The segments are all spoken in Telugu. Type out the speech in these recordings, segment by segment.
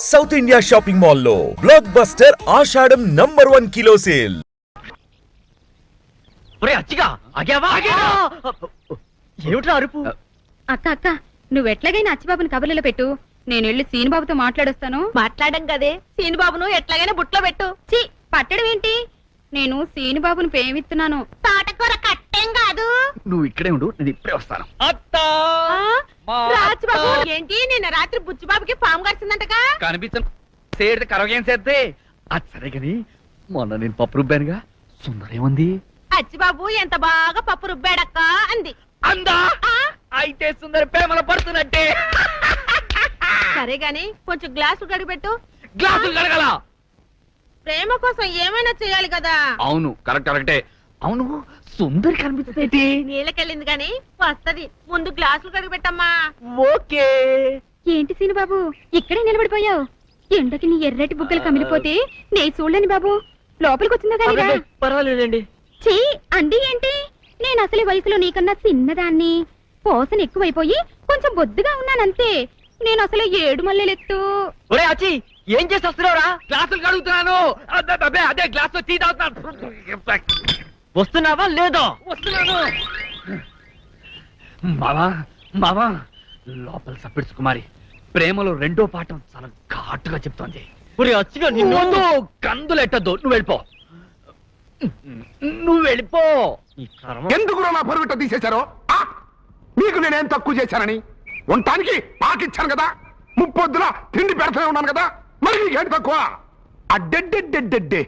సౌత్ ఇండియా షాపింగ్ మాల్ లో బ్లాక్ బస్టర్ ఆషాఢం #1 కిలో సేల్. ఏమిట్రా అరుపు? అక్క అక్క నువ్వెట్లాగైనా అచ్చిబాబుని కబుర్లలో పెట్టు, నేను వెళ్ళి సీనుబాబుతో మాట్లాడొస్తాను. మాట్లాడడం కదే సీనుబాబును ఎట్లాగైనా బుట్లో పెట్టు. చి పట్టడం ఏంటి, నేను సీనుబాబుని ప్రేమిస్తున్నాను. తోటకూర కట్టేం కాదు. నువ్వు ఇక్కడే ఉండు, నేను ఇప్పుడే వస్తాను. రాజుబాబు ఏంటి నిన్న రాత్రి బుచ్చిబాబుకి పాము కరిచిందంటగా? కనిపించే కరగేం చేద్దే. అది సరే గాని మొన్న నేను పప్పు రుబ్బానుగా, సుందరేముంది? అచ్చిబాబు ఎంత బాగా పప్పు రుబ్బాడక్క అంది. అందా? అయితే సుందర ప్రేమలో పడుతున్నట్టే. సరే గాని కొంచెం గ్లాసు గడిపెట్టు. గ్లాసులు కడగల. ప్రేమ కోసం ఏమైనా చేయాలి కదా. అవును కరెక్టే. అవును సుందరి కనిపించదేటి? నీళ్ళకెళ్ళింది గాని వస్తది, ముందు గ్లాసులు కడిగిపెట్టమ్మా. ఓకే. ఏంటి సీనుబాబు ఇక్కడే నిలబడిపోయావు? ఎండకి నీ ఎర్రటి బుగ్గలు కమిలిపోతే నే చూడలేని బాబు, లోపలికి వచ్చిందా కానీ పర్వాలేదండి. చీ అండి ఏంటి, నేను అసలు వయసులో నీకన్నా చిన్నదాన్ని, పోసన ఎక్కువైపోయి కొంచెం బొద్దుగా ఉన్నానంతే. నేను అసలు 7 మల్లెలెత్తు. ఒరే అచ్చి, ఏం చేసి వస్తున్నావురా? గ్లాసులు కడుగుతున్నాను. అదే గ్లాస్ టీ తాగుతున్నాను. వస్తున్నావా లేదో? వస్తున్నాను. మావా లోపల సప్పిడ్సు కుమారి ప్రేమలో రెండో పాఠం చాలా ఘాటుగా చెప్తోంది. కందులెట్టద్దు, నువ్వు వెళ్ళిపో. ఎందుకు నా పొరుగుట తీసేశారో? మీకు నేనేం తక్కువ చేశానని? ఉండటానికి పాకిచ్చాను కదా, ముప్పొద్దున తిండి పెడతానే ఉన్నాను కదా, మరి నీకేంటి తక్కువ? అడ్డెడ్డెడ్డెడ్డెడ్డే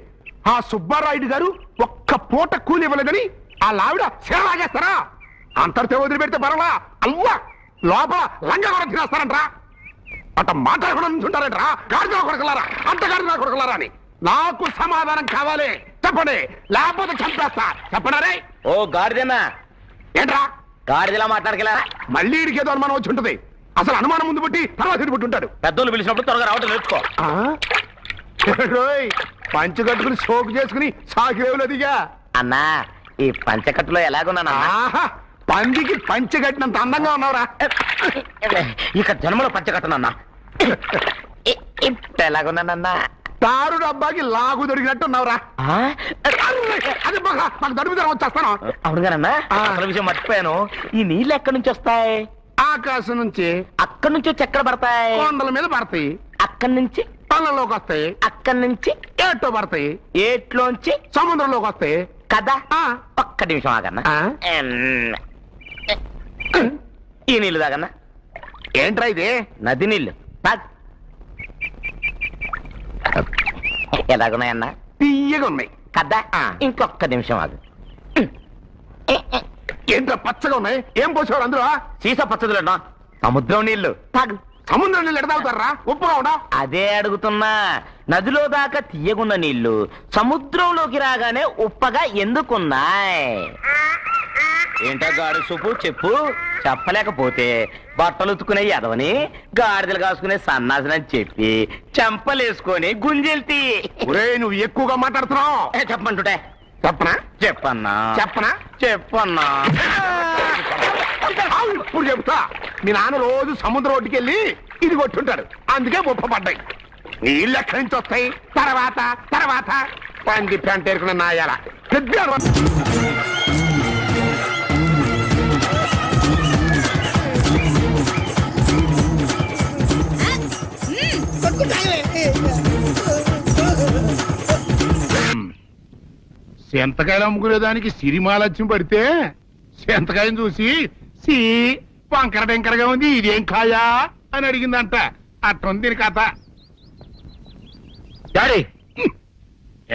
ఆ సుబ్బారాయుడు గారు ఒక్క పూట కూలి ఇవ్వలేదని ఆ లావిడ సేలాగేస్తారా? అంతటితో వదిలిపెడితే పర్వాలా, అల్వా లోపల లంగా కూడా తినేస్తారంట్రా. అట్ట మాట్లాడకుండా నుంచుంటారంట్రా. గాడిద కొడకలారా, అంతగాడిద కొడకలారా అని. నాకు సమాధానం కావాలి, చెప్పండి, లేకపోతే చంపేస్తా. చెప్పండి. ఓ గాడిదేనా? ఏంట్రా గాడిదలా మాట్లాడగలరా? మళ్ళీ ఇడికేదో అనుమానం వచ్చి ఉంటుంది. అసలు అనుమానం ముందు పుట్టి తర్వాత ఇటు పుట్టి ఉంటాడు. పెద్దోళ్ళు పిలిచినప్పుడు త్వరగా రావటం నేర్చుకో. పంచు కట్టుకుని సోకు చేసుకుని సాకిరేవులు దిగా. అన్నా ఈ పంచకట్టులో ఎలాగున్నానా? పందికి పంచె కట్టినంత అందంగా ఉన్నావురా. ఇక జన్మలో పంచకట్టనన్నా. ఇప్పుడు ఎలాగున్నానన్నా? తారు డబ్బాకి లాగు దొరికినట్టు ఉన్నావురా. అది మాకు దడుపుదరం వచ్చేస్తాను. అవునుగానన్నా, అసలు విషయం మర్చిపోయాను. ఈ నీళ్ళు ఎక్కడి నుంచి వస్తాయి? ఆకాశం నుంచి. అక్కడి నుంచి వచ్చి ఎక్కడ పడతాయి? కొండల మీద పడతాయి. అక్కడి నుంచి పళ్ళలోకి వస్తాయి. అక్కడి నుంచి ఏట్లో పడతాయి. ఏట్లోంచి సముద్రంలోకి వస్తాయి కదా. ఒక్క నిమిషం ఆగన్నా. ఈ నీళ్ళు తాగన్నా. ఏంట్రా ఇది? నది నీళ్ళు. ఎలాగున్నాయన్నా? తీయగా ఉన్నాయి కదా. ఇంకొక్క నిమిషం ఆగు. ఏంట్రా పచ్చగా ఉన్నాయి? ఏం పోసేవాడు అందులో? సీసా పచ్చదులేనా? సముద్రం నీళ్లు. తాగు. సముద్రం నీళ్ళు ఎడతాగుతారా? ఉప్పుగా ఉండా? అదే అడుగుతున్నా. నదిలో దాకా తీయగున్న నీళ్లు సముద్రంలోకి రాగానే ఉప్పగా ఎందుకున్నాయి? ఏంటో గాడి సూపు చెప్పు. చెప్పలేకపోతే బట్టలు ఉతుకునే ఎదవని గాడిదలు కాసుకునే సన్నాసనని చెప్పి చెంపలేసుకొని గుంజెల్తి. నువ్వు ఎక్కువగా మాట్లాడుతున్నావు. చెప్పమంటుంటే చెప్పనా? చెప్పన్నా. చెప్పన్నా. ఇప్పుడు చెప్తా. మీ నాన్న రోజు సముద్రం ఒడ్డుకి వెళ్ళి ఇది కొట్టుంటాడు, అందుకే ఉప్ప పడ్డాయి. నీళ్ళు ఎక్కడి నుంచి వస్తాయి? తర్వాత పంది పెంట ఏరుకున్న నాయాల సెంతకాయలు అమ్ముకునేదానికి సిరిమాలత్యం పడితే సెంతకాయని చూసి సి వంకర టెంకరగా ఉంది, ఇదేం కాయా అని అడిగిందంట. అట్టుంది దీని కథ.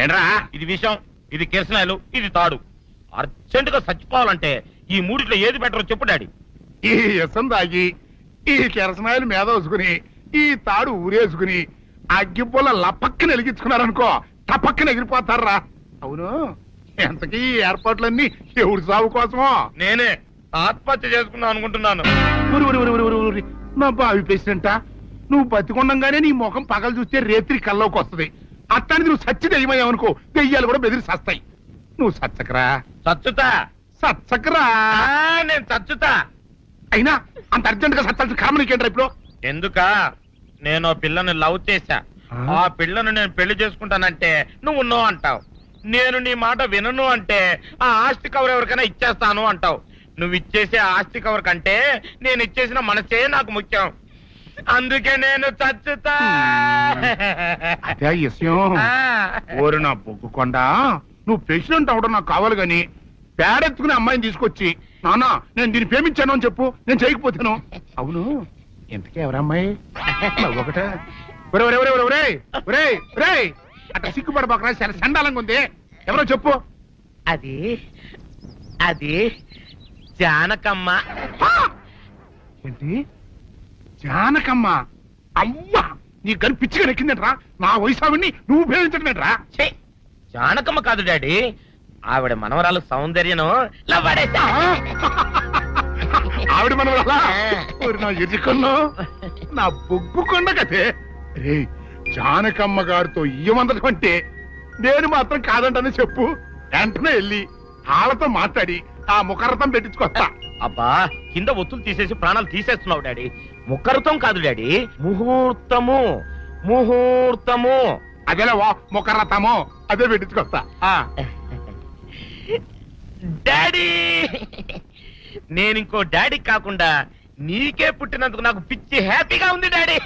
ఏంట్రా ఇది విషయం, ఇది కిరసనాయలు, ఇది తాడు. అర్జెంట్ గా చచ్చిపోవాలంటే ఈ మూడిట్లో ఏది బెటర్ చెప్పు డాడీ. ఈ ఇసం తాగి ఈ కిరసనాయలు మీద వేసుకుని ఈ తాడు ఊరేసుకుని అగ్గిపుల్ల లపక్కన వెలిగించుకున్నారనుకో, టపక్కన ఎగిరిపోతారా. అవును, ఎంతకీ ఈ ఏర్పాట్లన్నీ ఎవరి సాగు కోసమో? నేనే ఆత్మహత్య చేసుకుందాం అనుకుంటున్నాను. నా బావి ప్రెసిడెంటా, నువ్వు బతికొండంగానే నీ ముఖం పగలు చూస్తే రేత్రి కల్లోకి వస్తుంది. అట్టానికి నువ్వు సచ్చి దెయ్యమయ్యావనుకో, దెయ్యాలు కూడా బెదిరి సస్తాయి. నువ్వు సచ్చకరా. నేను చచ్చుతా. అయినా అంత అర్జెంట్ గా సత్తాల్సిన కర్మ నీకేంట్రా ఇప్పుడు? ఎందుక నేను ఆ పిల్లని లవ్ చేశా. ఆ పిల్లను నేను పెళ్లి చేసుకుంటానంటే నువ్వు నో అంటావు. నేను నీ మాట వినను అంటే ఆ ఆస్తి కవర్ ఎవరికైనా ఇచ్చేస్తాను అంటావు. నువ్వు ఇచ్చేసే ఆస్తి కవర్ కంటే నేను ఇచ్చేసిన మనసే నాకు ముఖ్యం. అందుకే నేను చచ్చుతా. అదే విషయం. ఓరి నా బొగ్గుకొండ, నువ్వు ప్రెసిడెంట్ అవడం నాకు కావాలి గాని పేడెత్తుకునే అమ్మాయిని తీసుకొచ్చి నానా నేను దీన్ని ప్రేమించాను అని చెప్పు, నేను చేయకపోతాను. అవును, ఎంతకే ఎవరమ్మాయి? ఒకటే అట్లా సిగ్గుపడబాక, చాలా సండాలంగా ఉంది. ఎవరో చెప్పు. అది అది జానకమ్మ. ఏంటి జానకమ్మ? అమ్మా, నీ గని పిచ్చిగా నెక్కిందంట్రా. నా వయసావిని నువ్వు ప్రేమించడమేట్రా? ఛీ, జానకమ్మ కాదు డాడీ, ఆవిడ మనవరాలు సౌందర్యను లవ్వాడేశా. ఆవిడ మన నా ఎదుకున్నా నా బొగ్గుకొండ కదే. రే, జానకమ్మ గారితో ఇయ్యమందడం అంటే నేను మాత్రం కాదంటని చెప్పు. వెంటనే వెళ్ళి వాళ్ళతో మాట్లాడి ఆ ముఖరథం పెట్టించుకొస్తా. అబ్బా, కింద ఒత్తులు తీసేసి ప్రాణాలు తీసేస్తున్నావు డాడీ. ముఖరుతం కాదు డాడీ, ముహూర్తము. ముహూర్తము అదేలా ముఖరథము, అదే పెట్టించుకొస్తా. డాడీ, నేను ఇంకో డాడీ కాకుండా నీకే పుట్టినందుకు నాకు పిచ్చి హ్యాపీగా ఉంది డాడీ.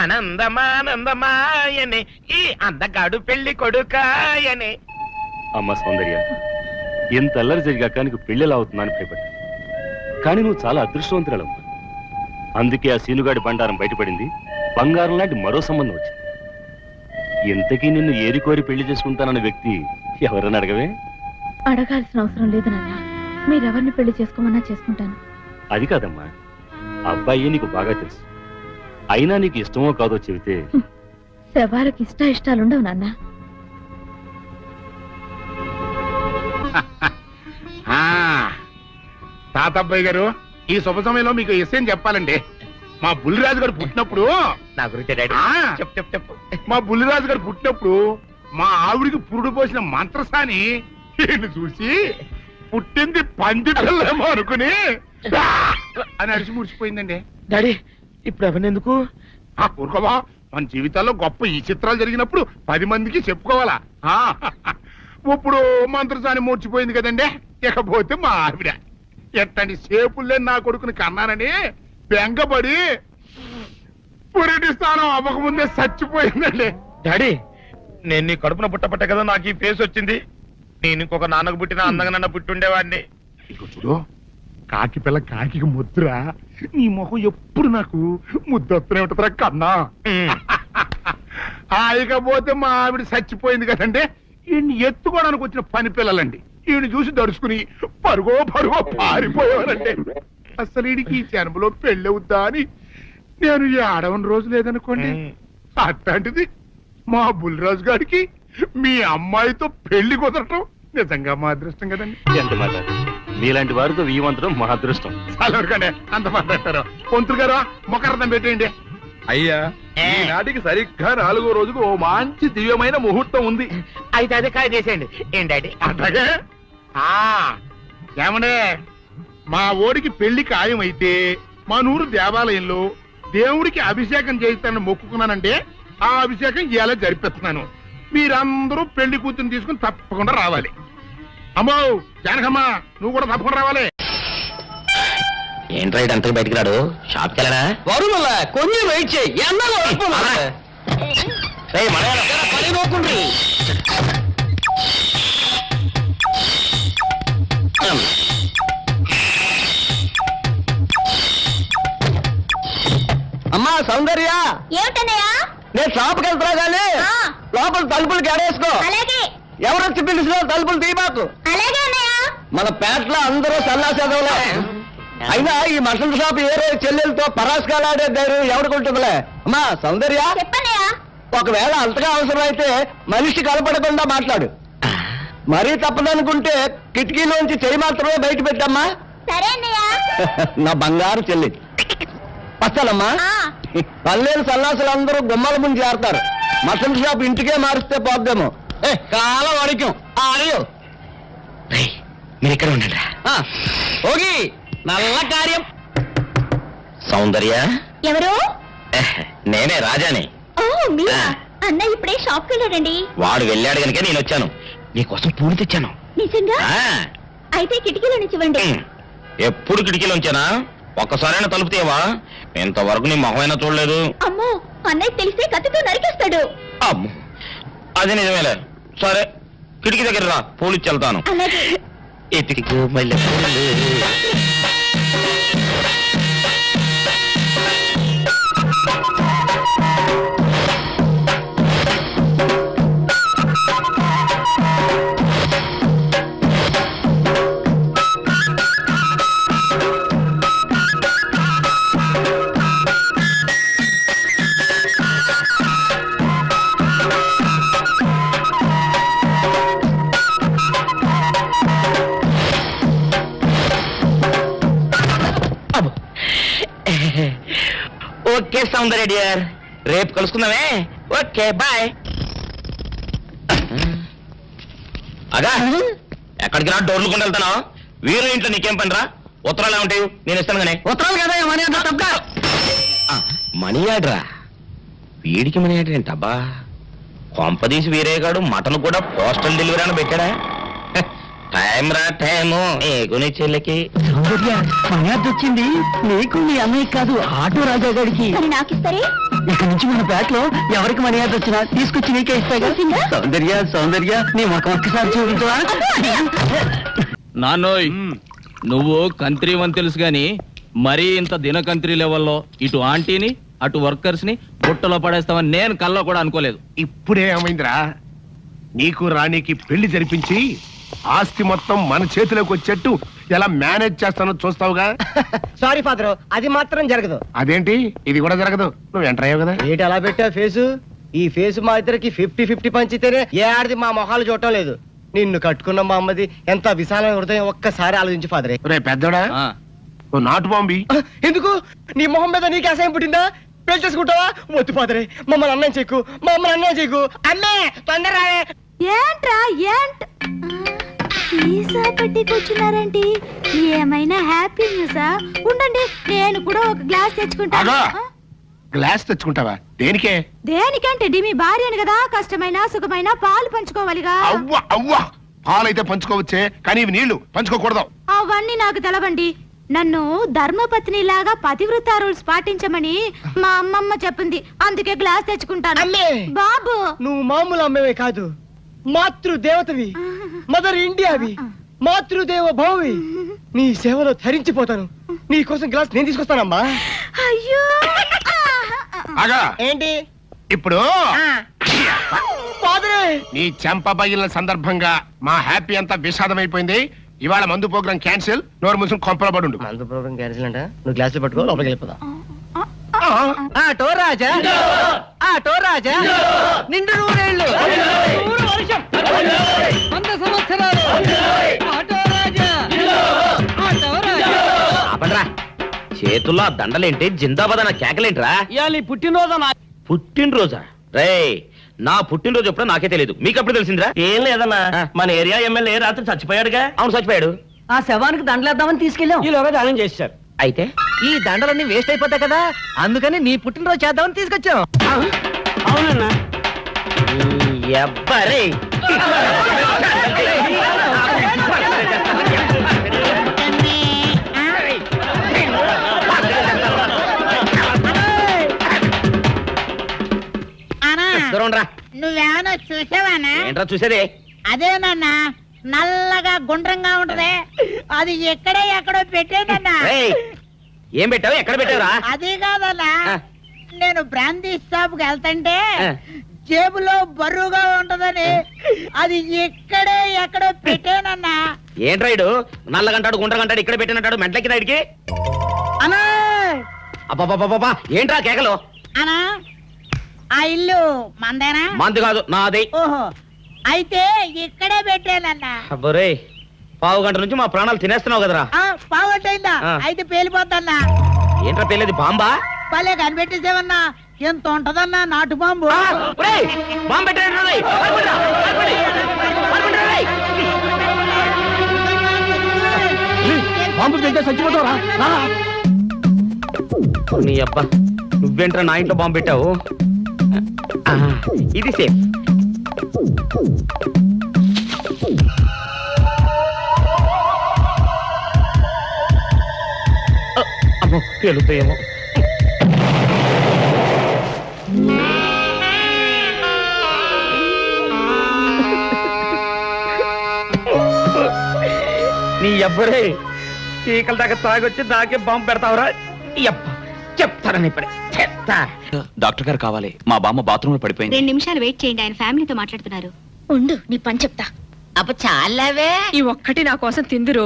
ఆనందమానందమాయనే ఈ అందగాడు పెళ్లి కొడుకాయనే. అమ్మ సౌందర్య, ఎంత అల్లరి జరిగాక నీకు పెళ్లిలా అవుతుందని భయపడ్డా. కానీ నువ్వు చాలా అదృష్టవంతురాలమ్మా. అందుకే ఆ సీనుగాడి బండారం బయటపడింది, బంగారం లాంటి మరో సంబంధం వచ్చింది. ఇంతకీ నిన్ను ఏరికోరి పెళ్లి చేసుకుంటానన్న వ్యక్తి ఎవరని అడగవే? అడగాల్సిన అవసరం లేదు నాన్న, మీరెవరిని పెళ్లి చేసుకోమన్నా చేసుకుంటాను. అది కాదమ్మా, అబ్బాయి నీకు బాగా తెలుసు. అయినా నీకు ఇష్టమో కాదో చెబితే. శవాలకి ఇష్టాలుండవు నాన్న. తాతబ్బాయి గారు, ఈ శుభ సమయంలో మీకు విషయం చెప్పాలండి. మా బుల్లిరాజు గారు పుట్టినప్పుడు నా గురించి డాడీ ఆ. చెప్పు. మా బుల్లిరాజు గారు పుట్టినప్పుడు మా ఆవిడికి పురుడు పోసిన మంత్రసాని ఈయన్ని చూసి పుట్టింది పంది పిల్లేమో అనుకుని అని అరిచి ముడిచిపోయిందండి. డాడీ, ఇప్పుడు అవన్నెందుకు? ఊరుకోవా, మన జీవితాల్లో గొప్ప ఈ చిత్రాలు జరిగినప్పుడు 10 మందికి చెప్పుకోవాలా. ఇప్పుడు మంత్రసాని మూర్చిపోయింది కదండి. ఇకపోతే మా ఆవిడ ఎట్టని సేపుల్లే నా కొడుకుని కన్నానని బెంగపడి పురిటి స్థానం అవ్వకముందే చచ్చిపోయిందండి. డాడీ, నేను నీ కడుపున పుట్టపట్ట కదా నాకు ఈ ఫేస్ వచ్చింది. నేను ఇంకొక నాన్నకు పుట్టిన అందంగా నన్ను పుట్టుండేవాడిని. ఇక చూడు, కాకి పిల్ల కాకి ముద్దురా. నీ మొహం ఎప్పుడు నాకు ముద్దొత్తనే ఉంటుందిరా కన్నా. ఇకపోతే మా ఆవిడ చచ్చిపోయింది కదండి. ఈయన్ని ఎత్తుకోవడానికి వచ్చిన పని పిల్లలండి. ఈయన చూసి దడుచుకుని పరుగో పారిపోయేవారండి. అసలు ఈడికి ఈ జన్మలో పెళ్ళవుద్దా అని నేను ఈ ఆడవని రోజు లేదనుకోండి. అట్లాంటిది మా బుల్లిరాజు గారికి మీ అమ్మాయితో పెళ్లి కుదరటం నిజంగా మా అదృష్టం కదండి. ఎంత మాట! మీలాంటి వారితో వీయమంతరం మా అదృష్టం. చాలవరకండి అంత మాట్లాడతారు. పొంతులు గారు మొకరథం పెట్టేయండి. అయ్యా, ఈనాటికి సరిగ్గా 4వ రోజుకు ఓ మంచి దివ్యమైన ముహూర్తం ఉంది. అయితే అదే కాయ చేసేయండి. ఏం డాడీ? అట్లాగే ఏమండే, మా ఓడికి పెళ్లి ఖాయం అయితే మా నూరు దేవాలయంలో దేవుడికి అభిషేకం చేయిస్తానని మొక్కుకున్నానంటే ఆ అభిషేకం ఇలా జరిపిస్తున్నాను. మీరందరూ పెళ్లి కూతురు తీసుకుని తప్పకుండా రావాలి. అమ్మో జానకమ్మ, నువ్వు కూడా తప్పకుండా రావాలి. ఏంట్రా అంతకు బయటికి రాడు? షాప్కి వెళ్ళరా? కొంచెం వెయిట్ చేయి. అమ్మా సౌందర్య, ఏమిటన్నయ్యా? నేను షాప్కి వెళ్తున్నా కానీ లోపల తలుపులు గడేసుకో. అలాగే ఎవరొచ్చి పిలిచినా తలుపులు తీయబాకు. అలాగే అన్నయ్య. మన పేటలో అందరూ సన్నాసేదవులే. అయినా ఈ మటన్ షాప్ ఏ రోజు చెల్లెలతో పరాస్కాలాడే ధైర్యం ఎవరికుంటుందిలే. అమ్మా సౌందర్య, చెప్పన్నయ్య. ఒకవేళ అంతగా అవసరం అయితే మనిషి కలపడకుండా మాట్లాడు. మరీ తప్పదనుకుంటే కిటికీలోంచి చెయ్యి మాత్రమే బయట పెట్టమ్మా. సరే అన్నయ్య. నా బంగారు చెల్లి. వస్తానమ్మా. పల్లెలు సన్నాసులు అందరూ గుమ్మల ముందు చేరతారు. మటన్ షాప్ ఇంటికే మారిస్తే పోద్దేమో. కాలం అడిగం అయ్యో, మీరు ఇక్కడ ఉండండి. ఓగి నల్ల కార్యం. సౌందర్య, ఎవరు? నేనే రాజాని. ఓ మీరా? అన్న ఇప్పుడే షాప్కి వెళ్ళాడండి. వాడు వెళ్ళాడు కనుక నేను వచ్చాను. నీకోసం పూలు తెచ్చాను. నిజంగా? ఆ, అయితే కిటికీలో నుంచి ఇవ్వండి. ఎప్పుడు కిటికీలో ఉంచానా? ఒక్కసారైనా తలుపు తీయవా? ఇంతవరకు నీ మొహమైనా చూడలేదు. అమ్మో, అన్నయ్య తెలిస్తే కత్తితో నరికేస్తాడు. అమ్మో, అది నిజమేలే. సరే, కిటికీ దగ్గర రా, పూలు ఇచ్చి వెళ్తాను. అలాగే. ఎతికిగో మల్లె పూలు. ఓకే సౌందర్య డియర్, రేపు కలుసుకుందామే. Okay bye. అగా ఎక్కడికి రా, డోర్లు కొండ వెళ్తాను. వీరు ఇంట్లో నీకేం పని రా? ఉత్తరాలు ఏమంటాయి? నేను ఇస్తాను కానీ. ఉత్తరాలు కదా మనీ ఆర్డర్. మనీ ఆర్డరా? వీడికి మనీ ఆర్డర్ ఏంటబ్బా? కొంపదీసి వీరేగాడు మటన్ కూడా పోస్టల్ డెలివరీ అని పెట్టాడా? టైం రా టైము నీకు నీ చెల్లికి. వచ్చింది నీకు నీ అన్నయ్య కాదు, ఆటో రాజా గారికి. మరి నాకు ఇస్తారే? ఇక్కడ నుంచి మన బ్యాట్ లో ఎవరికి మర్యాద వచ్చినా తీసుకొచ్చి నీకే ఇస్తాగా. సౌందర్య సౌందర్య, నీ ముఖం ఒక్కసారి చూపించవా? నాన్నోయ్, నువ్వు కంత్రి అని తెలుసు గాని మరీ ఇంత దినకంత్రి లెవెల్లో ఇటు ఆంటీని అటు వర్కర్స్ ని బుట్టలో పడేస్తామని నేను కల్లో కూడా అనుకోలేదు. ఇప్పుడే ఏమైందిరా, నీకు రాణికి పెళ్లి జరిపించి ఆస్తి మొత్తం మన చేతిలోకి వచ్చేట్టు ఎలా మేనేజ్ చేస్తానో చూస్తావుగా. సారీ ఫాదర్, అది మాత్రం జరగదు. అదేంటి, ఇది కూడా జరగదు? నువ్వు ఎంటర్ అయ్యావు కదా. ఏంటి అలా పెట్టా ఫేసు? ఈ ఫేసు మా ఇద్దరికి 50-50 పంచితేనే ఏ ఆడిది మా మొహాలు చూడటం లేదు. నిన్ను కట్టుకున్న మా అమ్మది ఎంత విశాలమైన హృదయం, ఒక్కసారి ఆలోచించి ఫాదరే. రే పెద్దోడా, ఓ నాటు బాంబి. ఎందుకు? నీ మొహం మీద నీకు అసహ్యం పుట్టిందా? పెళ్లి చేసుకుంటావా? వద్దు ఫాదరే, మమ్మల్ని అన్నం చేయకు, మమ్మల్ని అన్నం చేయకు. అమ్మే తొందర. ఏంట్రా ఏంట్ సీసా పెట్టి కూర్చున్నారేంటి? ఏమైనా హ్యాపీ న్యూసా? ఉండండి, నేను కూడా ఒక గ్లాస్ తెచ్చుకుంటాను. గ్లాస్ తెచ్చుకుంటావా? దేనికే? దేనికంటే మీ భార్యను కదా, కష్టమైన సుఖమైన పాలు పంచుకోవాలిగా. అవ్వ అవ్వ, పాలైతే పంచుకోవచ్చే, కానీ ఇవి నీళ్లు పంచుకోకూడదు. అవన్నీ నాకు తెలవండి. నన్ను ధర్మపత్ని లాగా పతివ్రత రూల్స్ పాటించమని మా అమ్మమ్మ చెప్పింది, అందుకే గ్లాస్ తెచ్చుకుంటాను. అమ్మే! బాబు, నువ్వు మామూలు అమ్మవే కాదు, మాతృదేవతవి, మదర్ ఇండియావి, మాతృదేవ భవవి. నీ సేవలో ధరించిపోతాను. నీ కోసం గ్లాస్ నేను తీసుకొస్తానమ్మా. అయ్యో ఆగా, ఏంటి ఇప్పుడు ఫాదరే? నీ చెంప పగిలిన సందర్భంగా మా హ్యాపీ అంతా విషాదమైపోయింది. ఇవాళ మందు ప్రోగ్రాం క్యాన్సిల్. నోరు మూసుకుని కొంపల పడుండు. మందు ప్రోగ్రామ్ క్యాన్సిల్ అంట. నువ్వు గ్లాసులు పట్టుకో, లోపలికి వెళ్ళిపోదాం. ఆటో రాజా, ఆటో రాజా, నిండు నూరేళ్ళు, 100 వర్షం, 100 సంవత్సరాలు. ఆటో రాజా, ఆటో రాజా. ఆపండ్రా, చేతుల్లో ఆ దండలేంటి, జిందాబాద్ అన్న కేకలేంట్రా? ఇవాళ పుట్టినరోజు. పుట్టినరోజా? రే, నా పుట్టినరోజు ఎప్పుడో నాకే తెలియదు, మీకు ఎప్పుడు తెలిసిందిరా? ఏం లేదన్నా, మన ఏరియా ఎమ్మెల్యే రాత్రి చచ్చిపోయాడుగా. అవును, చచ్చిపోయాడు. ఆ శవానికి దండలేద్దామని తీసుకెళ్ళాం. ఈలోగా దానం చేశారు. అయితే ఈ దండలన్నీ వేస్ట్ అయిపోతాయి కదా, అందుకని నీ పుట్టినరోజు చేద్దామని తీసుకొచ్చాం. అవునన్నా. ఎవ్వరే నువ్వేమన్నా చూసావానా? ఏంట్రా చూసేదే? అదేనన్నా, నల్లగా గుండ్రంగా ఉంటదే, అది ఎక్కడో పెట్టేనన్నా. రేయ్, ఏం పెట్టావు? ఎక్కడ పెట్టావురా? అది కాదన్నా, నేను బ్రాందీ షాప్ కి వెళ్తుంటే ఆ. జేబులో బరువుగా ఉంటదని అది ఎక్కడో పెట్టానన్నా. ఏంట్రా ఇడు నల్లగంటాడు గుండ్రగంటాడు ఇక్కడ పెట్టినట్టాడు మెంట్లకి రైడ్కి? అన్నా అబ్బాబాబాబా, ఏంట్రా కేకలు? అన్నా, ఆ ఇల్లు మందేనా? మంది కాదు, నాది. ఓహో, అయితే ఇక్కడే పెట్టానన్నా. అబ్బోరే, పావు గంట నుంచి మా ప్రాణాలు తినేస్తున్నావు కదరా. పావట్టయిందా? ఆ. అయితే పేలిపోద్దన్నా. ఏంట్రా పేలేది? బాంబా? భలే కనిపెట్టేసేవన్నా, ఎంత ఉంటదన్నా నాటు బాంబు. బాంబు పెట్టాడు. బాంబు తింటే చచ్చిపోతావురా. నీ అబ్బా, నువ్వేంట్రా నా ఇంట్లో బాంబు పెట్టావు? ఇది సేఫ్. అమ్మో పేలుతాయేమో. నీ ఎవ్వరే చీకల దాకా తాగొచ్చి నాకే బాంబు పెడతావురా? చెప్తారని ఇప్పుడే చెప్తా. డాక్టర్ గారు కావాలి, మా బామ్మ బాత్రూమ్ లో పడిపోయింది. 2 నిమిషాలు వెయిట్ చేయండి, ఆయన ఫ్యామిలీతో మాట్లాడుతున్నారు. ఉండు, నీ పని చెప్తా. అప్ప చాలావే. ఈ ఒక్కటి నా కోసం తిందురు.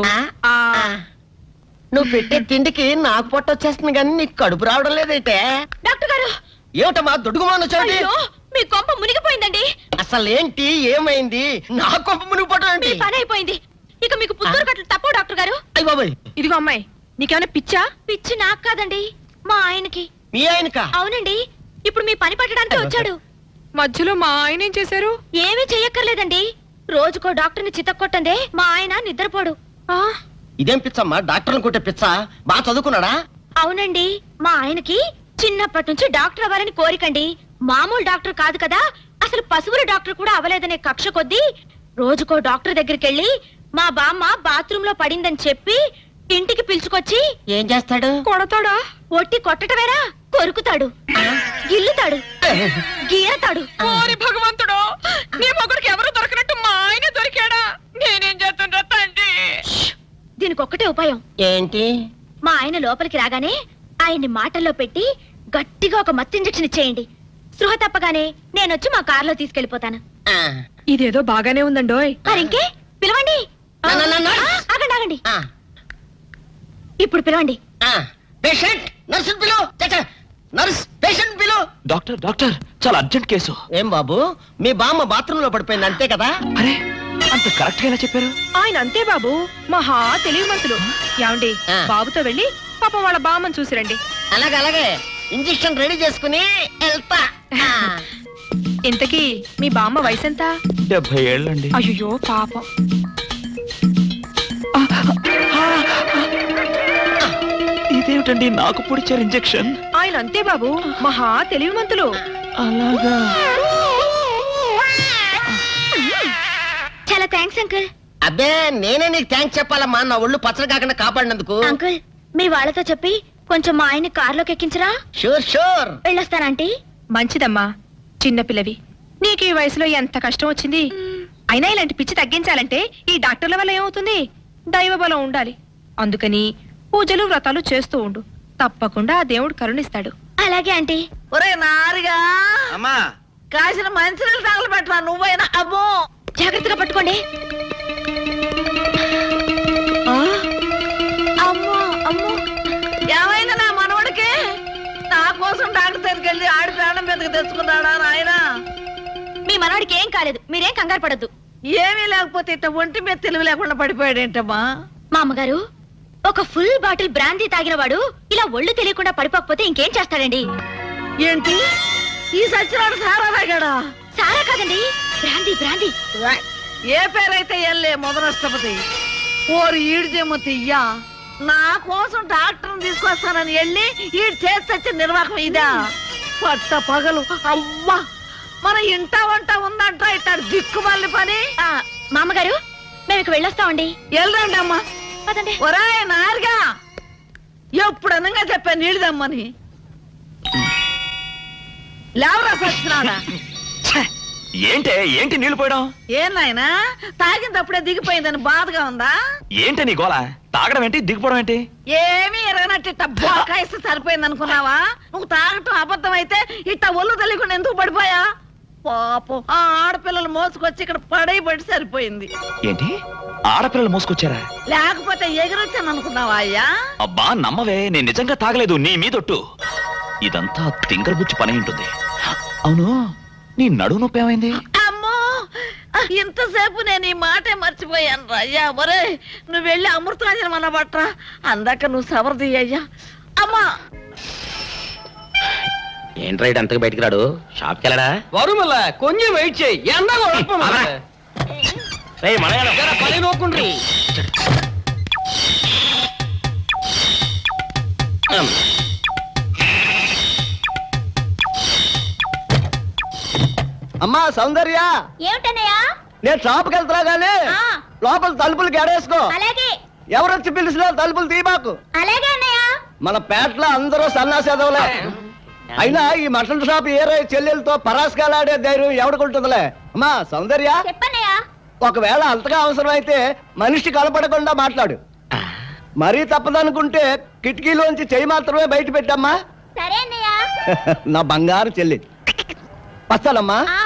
నువ్వు పెట్టే తిండికి నాకు పొట్ట వచ్చేస్తుంది కానీ నీకు కడుపు రావడం లేదైతే. డాక్టర్ గారు, ఏమిటమ్మా దొడుగుమాను వచ్చాడు? అయ్యో, మీ కొంప మునిగిపోయిందండి. అసలు ఏంటి, ఏమైంది? నా కొంప మునిగిపోవడం మీ ఏంటి? పని అయిపోయింది. ఇక మీకు పుత్తూరు కట్టలు తప్పవు డాక్టర్ గారు. అయ్య బాబాయ్, ఇదిగో అమ్మాయి, నీకేమైనా పిచ్చా? పిచ్చి నాకు కాదండి, మా ఆయనకి. మీ ఆయనక? అవునండి, ఇప్పుడు మీ పని పట్టడానికి వచ్చాడు. మధ్యలో మా ఆయన ఏం చేశారు? ఏమీ చెయ్యక్కర్లేదండి, రోజుకో డాక్టర్ని చితక్కొట్టందే మా ఆయన నిద్రపోడు. ఇదేం పిచ్చమ్మా, డాక్టర్ని కొట్టే పిచ్చ? బాగా చదువుకున్నాడా? అవునండి, మా ఆయనకి చిన్నప్పటి నుంచి డాక్టర్ అవ్వాలని కోరికండి. మామూలు డాక్టర్ కాదు కదా, అసలు పశువుల డాక్టర్ కూడా అవ్వలేదనే కక్ష కొద్దీ రోజుకో డాక్టర్ దగ్గరికి వెళ్ళి మా బామ్మ బాత్రూమ్ లో పడిందని చెప్పి ఇంటికి పిలుచుకొచ్చి ఏం చేస్తాడు? కొడతాడా? ఒట్టి కొట్టటమేరా, కొరుకుతాడు, గిల్లుతాడు, గీరతాడు. ఓరి భగవంతుడు, నీ మొగుడికి ఎవరు దొరకనట్టు మా ఆయన దొరికాడా? నేనేం చేస్తుండ్రా తండ్రి? దీనికి ఒక్కటే ఉపాయం. ఏంటి? మా ఆయన లోపలికి రాగానే ఆయన్ని మాటల్లో పెట్టి గట్టిగా ఒక మత్తు ఇంజెక్షన్ ఇచ్చేయండి. స్పృహ తప్పగానే నేనొచ్చి మా కారులో తీసుకెళ్లిపోతాను. ఇదేదో బాగానే ఉందండోయ్. మరింకే పిలవండి. ఆగండి ఆగండి, ఇప్పుడు పిలవండి. పేషెంట్ నర్సు పిలు. నర్స్ పేషెంట్ పిలు. డాక్టర్ డాక్టర్, చాలా అర్జెంట్ కేసు. ఏం బాబు, మీ బామ్మ బాత్రూమ్ లో పడిపోయింది అంతే కదా? అరే, అంత కరెక్ట్ గా ఎలా చెప్పారు? ఆయన అంతే బాబు, మహా తెలివి మనసులు. ఏమండి, బాబుతో వెళ్ళి పాపం వాళ్ళ బామ్మని చూసిరండి. అలాగే ఇంజెక్షన్ రెడీ చేసుకుని వెళ్తా. ఇంతకీ మీ బామ్మ వయసు ఎంత? 70 ఏళ్ళండి. అయ్యో పాపం. ఇదేమిటండి నాకు పొడిచారు ఇంజెక్షన్? ఆయన అంతే బాబు, మహా తెలివి మంతులు. అలాగా? చాలా థ్యాంక్స్ అంకుల్. అబ్బే, నేనే నీకు థ్యాంక్స్ చెప్పాలమ్మా, నా ఒళ్ళు పచ్చడి కాకుండా కాపాడినందుకు. అంకుల్, మీ వాళ్ళతో చెప్పి కొంచెం మా ఆయన్ని కారులోకి ఎక్కించరా? షూర్. వెళ్ళొస్తానంటీ. మంచిదమ్మా, చిన్నపిల్లవి, నీకు ఈ వయసులో ఎంత కష్టం వచ్చింది. అయినా ఇలాంటి పిచ్చి తగ్గించాలంటే ఈ డాక్టర్ల వల్ల ఏమవుతుంది? దైవ బలం ఉండాలి. అందుకని పూజలు వ్రతాలు చేస్తూ ఉండు, తప్పకుండా ఆ దేవుడు కరుణిస్తాడు. అలాగే ఆంటీ. ఒరే నారిగా, అమ్మా కాసిన మంచినీళ్ళు తగలబెట్టరా నువ్వైనా. అబ్బో, జాగ్రత్తగా పట్టుకోండి. అమ్మో అమ్మో, ఏమైంది నా మనవడికి? నా కోసం డాక్టర్ దగ్గరికి వెళ్ళి ఆడి ప్రాణం మీదకి తెచ్చుకున్నాడా నాయనా? మీ మనవాడికి ఏం కాలేదు, మీరేం కంగారు పడద్దు. ఏమీ లేకపోతే ఇట్ట ఒంటి మీద తెలివి లేకుండా పడిపోయాడేంటమ్మా? మా అమ్మగారు, ఒక ఫుల్ బాటిల్ బ్రాందీ తాగిన వాడు ఇలా ఒళ్ళు తెలియకుండా పడిపోకపోతే ఇంకేం చేస్తాడండి? ఏంటి, ఈ సచ్చినాడు సారా తాగాడా? సారా కాదండి, బ్రాందీ బ్రాందీ. ఏ పేరైతే ఎల్లే మొదనష్టపతి. ఓరు ఈడు చెమ్మతియ్యా, నా కోసం డాక్టర్ని తీసుకొస్తానని వెళ్ళి ఈడు చేసి నిర్వాహకం ఇదా? పట్ట పగలు అవ్వా, మన ఇంట వంట ఉందంట ఇట్టాడు దిక్కుమల్లి పని. మా అమ్మగారు, మేము ఇక వెళ్ళొస్తామండి. వెళ్ళండి అమ్మా. పదండి. ఒరే నారుగా, ఎప్పుడు అనంగా చెప్పా నీళ్ళదమ్మని. లేవరా సచ్చినాడా? ఏంటి నీళ్లు పోయడం? ఏం నాయనా, తాగినప్పుడే దిగిపోయిందని బాధగా ఉందా? ఏంటి నీ గోళ? తాగడం ఏంటి, దిగిపోవడం ఏంటి? ఏమీ ఎరగనట్టు ఇట్ట బోకాయిస్తే సరిపోయింది అనుకున్నావా? నువ్వు తాగటం అబద్ధం అయితే ఇట్ట ఒళ్ళు తెలియకుండా ఎందుకు పడిపోయా? పాపం, ఆ ఆడపిల్లలు మోసుకొచ్చి ఇక్కడ పడైబడి సరిపోయింది. ఏంటి, ఆడపిల్లలు మోసుకొచ్చారా? లేకపోతే ఎగిరొచ్చాను అనుకున్నావా అయ్యా? అబ్బా నమ్మవే, నేను నిజంగా తాగలేదు, నీ మీదొట్టు. ఇదంతా తింగరబుచ్చి పని ఉంటుంది. అవును, నీ నడుము నొప్పి ఏమైంది? అమ్మో, ఇంతసేపు నేను ఈ మాటే మర్చిపోయాను రా అయ్యా. ఒరే, నువ్వు వెళ్ళి అమృతాంజనం అన్న బట్రా, అందాక నువ్వు సవరది అయ్యా. అమ్మా, ఏంట్రా ఇటు అంతకు బయటికి రాడు? షాప్కి వెళ్ళడా? వరుమల్ల కొంచెం వెయిట్ చేయి. పని నోకుండ్రి. అమ్మా సౌందర్య, ఏమిటన్నయ్యా? నేను షాప్కి వెళ్తున్నా గానీ ఆ. లోపల తలుపులు గడేసుకో. అలాగే ఎవరొచ్చి పిలిచినా తలుపులు తీయబాకు. అలాగే అన్నయ్య. మన పేటలో అందరూ సన్నాసేదవులే. అయినా ఈ మటన్ షాప్ ఏరే చెల్లెలతో పరాస్కాలాడే ధైర్యం ఎవడుకుంటుందిలే. అమ్మా సౌందర్య, చెప్పన్నయ్యా. ఒకవేళ అంతగా అవసరం అయితే మనిషి కనపడకుండా మాట్లాడు. మరీ తప్పదనుకుంటే కిటికీలోంచి చెయ్యి మాత్రమే బయట పెట్టమ్మా. సరే అన్నయ్య. నా బంగారు చెల్లి. పచ్చలమ్మా, ఆ.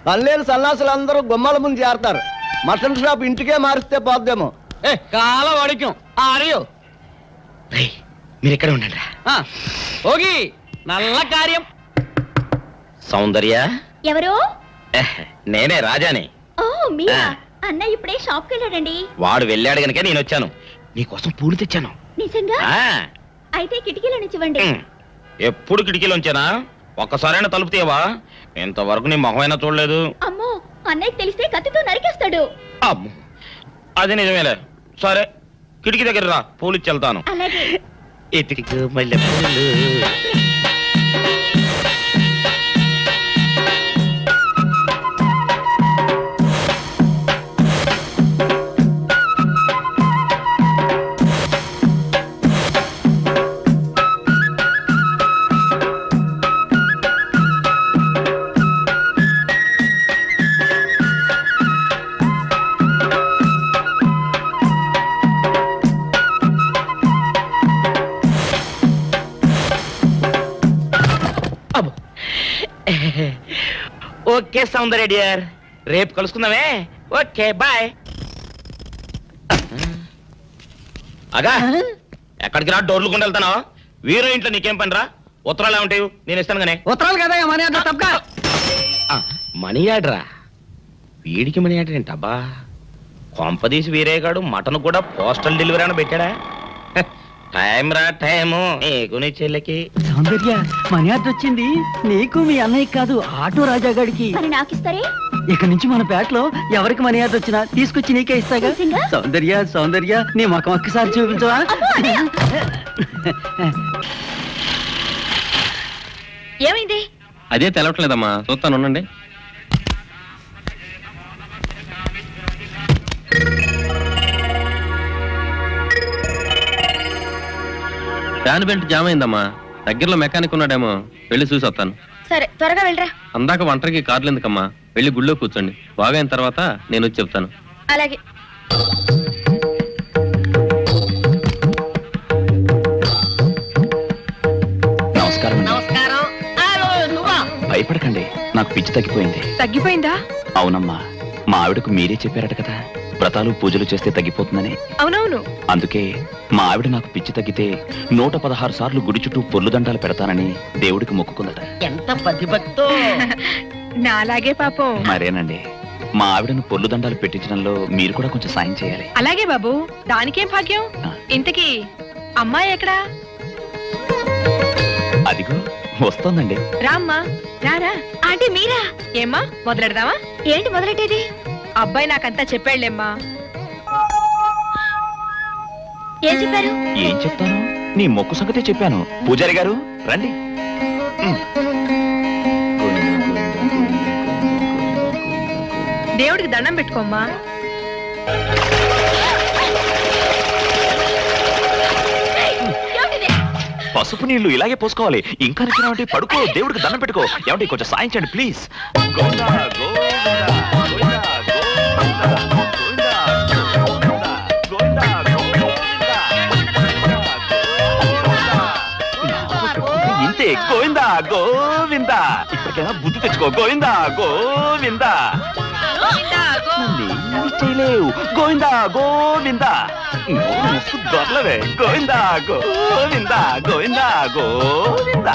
పల్లెలు సన్నాసులు అందరూ గుమ్మల ముందు చేరతారు. మటన్ షాప్ ఇంటికే మారిస్తే పోద్దేమో. కాల వడికం ఆడియో మీరు ఇక్కడే ఉండండి. ఓగి నల్ల కార్యం. సౌందర్య, ఎవరు? నేనే రాజాని. ఓ మీరా? ఆ. అన్నయ్య ఇప్పుడే షాప్ కి వెళ్ళాడండి. వాడు వెళ్ళాడు గనుక నేను వచ్చాను. నీకోసం పూలు తెచ్చాను. నిజంగా? అయితే కిటికీలో నుంచి ఇవ్వండి. ఎప్పుడు కిటికీలోంచేనా? ఒక్కసారైనా తలుపు తీయవా? ఇంతవరకు నీ మొహమైనా చూడలేదు. అమ్మో, అన్నయ్యకి తెలిస్తే కత్తితో నరికేస్తాడు. అమ్మో, అది నిజమేలే. సరే, కిటికీ దగ్గర రా, పూలు ఇచ్చి వెళ్తాను. అలాగే. ఎతికి మల్లె పూలు. ఓకే సౌందర్య డియర్, రేపు కలుసుకుందామే. Okay bye. అగా ఎక్కడికి రా, డోర్లు కొండ వెళ్తానా? వీరో ఇంట్లో నీకేం పని రా? ఉత్తరాలు ఏమంటాయి? నేను ఇస్తాను గానే. ఉత్తరాలు కదా మనీ ఆర్డర్ తప్పక. మనీ ఆర్డరా? వీడికి మనీ ఆర్డర్ ఏంటబ్బా? కొంపదీసి వీరేగాడు మటన్ కూడా పోస్టల్ డెలివరీ అని పెట్టాడా? టైం రా టైము నీకు నీ చెల్లెకి. సౌందర్య, మనీ ఆర్డర్ వచ్చింది నీకు మీ అన్నయ్య కాదు, ఆటో రాజా గారికి. మరి నాకిస్తారే? ఇక నుంచి మన పేటలో ఎవరికి మనీ ఆర్డర్ వచ్చినా తీసుకొచ్చి నీకే ఇస్తాగా. నిజంగా? సౌందర్య సౌందర్య, నీ ముఖం ఒక్కసారి చూపించవా? ఏమైంది? అదే తెలవట్లేదమ్మా, చూస్తాను ఉండండి. ఫ్యాన్ బెల్ట్ జామ్ అయిందమ్మా. దగ్గరలో మెకానిక్ ఉన్నాడేమో, వెళ్ళి చూసి వస్తాను. సరే, త్వరగా వెళ్ళరా. అందాక ఒంటరికి కార్లు ఎందుకమ్మా, వెళ్ళి గుళ్ళో కూర్చోండి. బాగైన తర్వాత నేను వచ్చి చెప్తాను. అలాగే. నమస్కారం. నమస్కారం. నువ్వా? భయపడకండి, నాకు పిచ్చి తగ్గిపోయింది. తగ్గిపోయిందా? అవునమ్మా, మా ఆవిడకు మీరే చెప్పారట కదా, వ్రతాలు పూజలు చేస్తే తగ్గిపోతుందని. అవునవును. అందుకే మా ఆవిడ నాకు పిచ్చి తగ్గితే 116 సార్లు గుడి చుట్టూ పొర్లు దండాలు పెడతానని దేవుడికి మొక్కుకుందట. ఎంత పతిభక్తో. నాలాగే పాపం. మరేనండి, మా ఆవిడను పొర్లు దండాలు పెట్టించడంలో మీరు కూడా కొంచెం సాయం చేయాలి. అలాగే బాబు, దానికేం భాగ్యం. ఇంతకీ అమ్మాయి ఎక్కడా? అదిగో వస్తోందండి. రామ్మా, రారా. ఆంటీ మీరా? ఏమ్మా, మొదలెడదామా? ఏంటి మొదలెట్టేది? అబ్బాయి నాకంతా చెప్పాళ్ళేమ్మా. ఏం చెప్పారు? ఏం చెప్తాను, నీ మొక్కు సంగతే చెప్పాను. పూజారి గారు రండి. దేవుడికి దండం పెట్టుకోమ్మా. పసుపు నీళ్లు ఇలాగే పోసుకోవాలి. ఇంకా నిచ్చినామంటే పడుకో, దేవుడికి దండం పెట్టుకో. ఏమంటే కొంచెం సాయం చేయండి ప్లీజ్. ఇంతే, గోవిందా గోవిందా. ఇప్పటికైనా బుద్ధి తెచ్చుకో. గోవిందా గోవిందా. నన్నేమీ చేయలేవు. గోవిందా గోవిందా. దొరలవే. గోవిందా గోవిందా గోవిందా గోవిందా.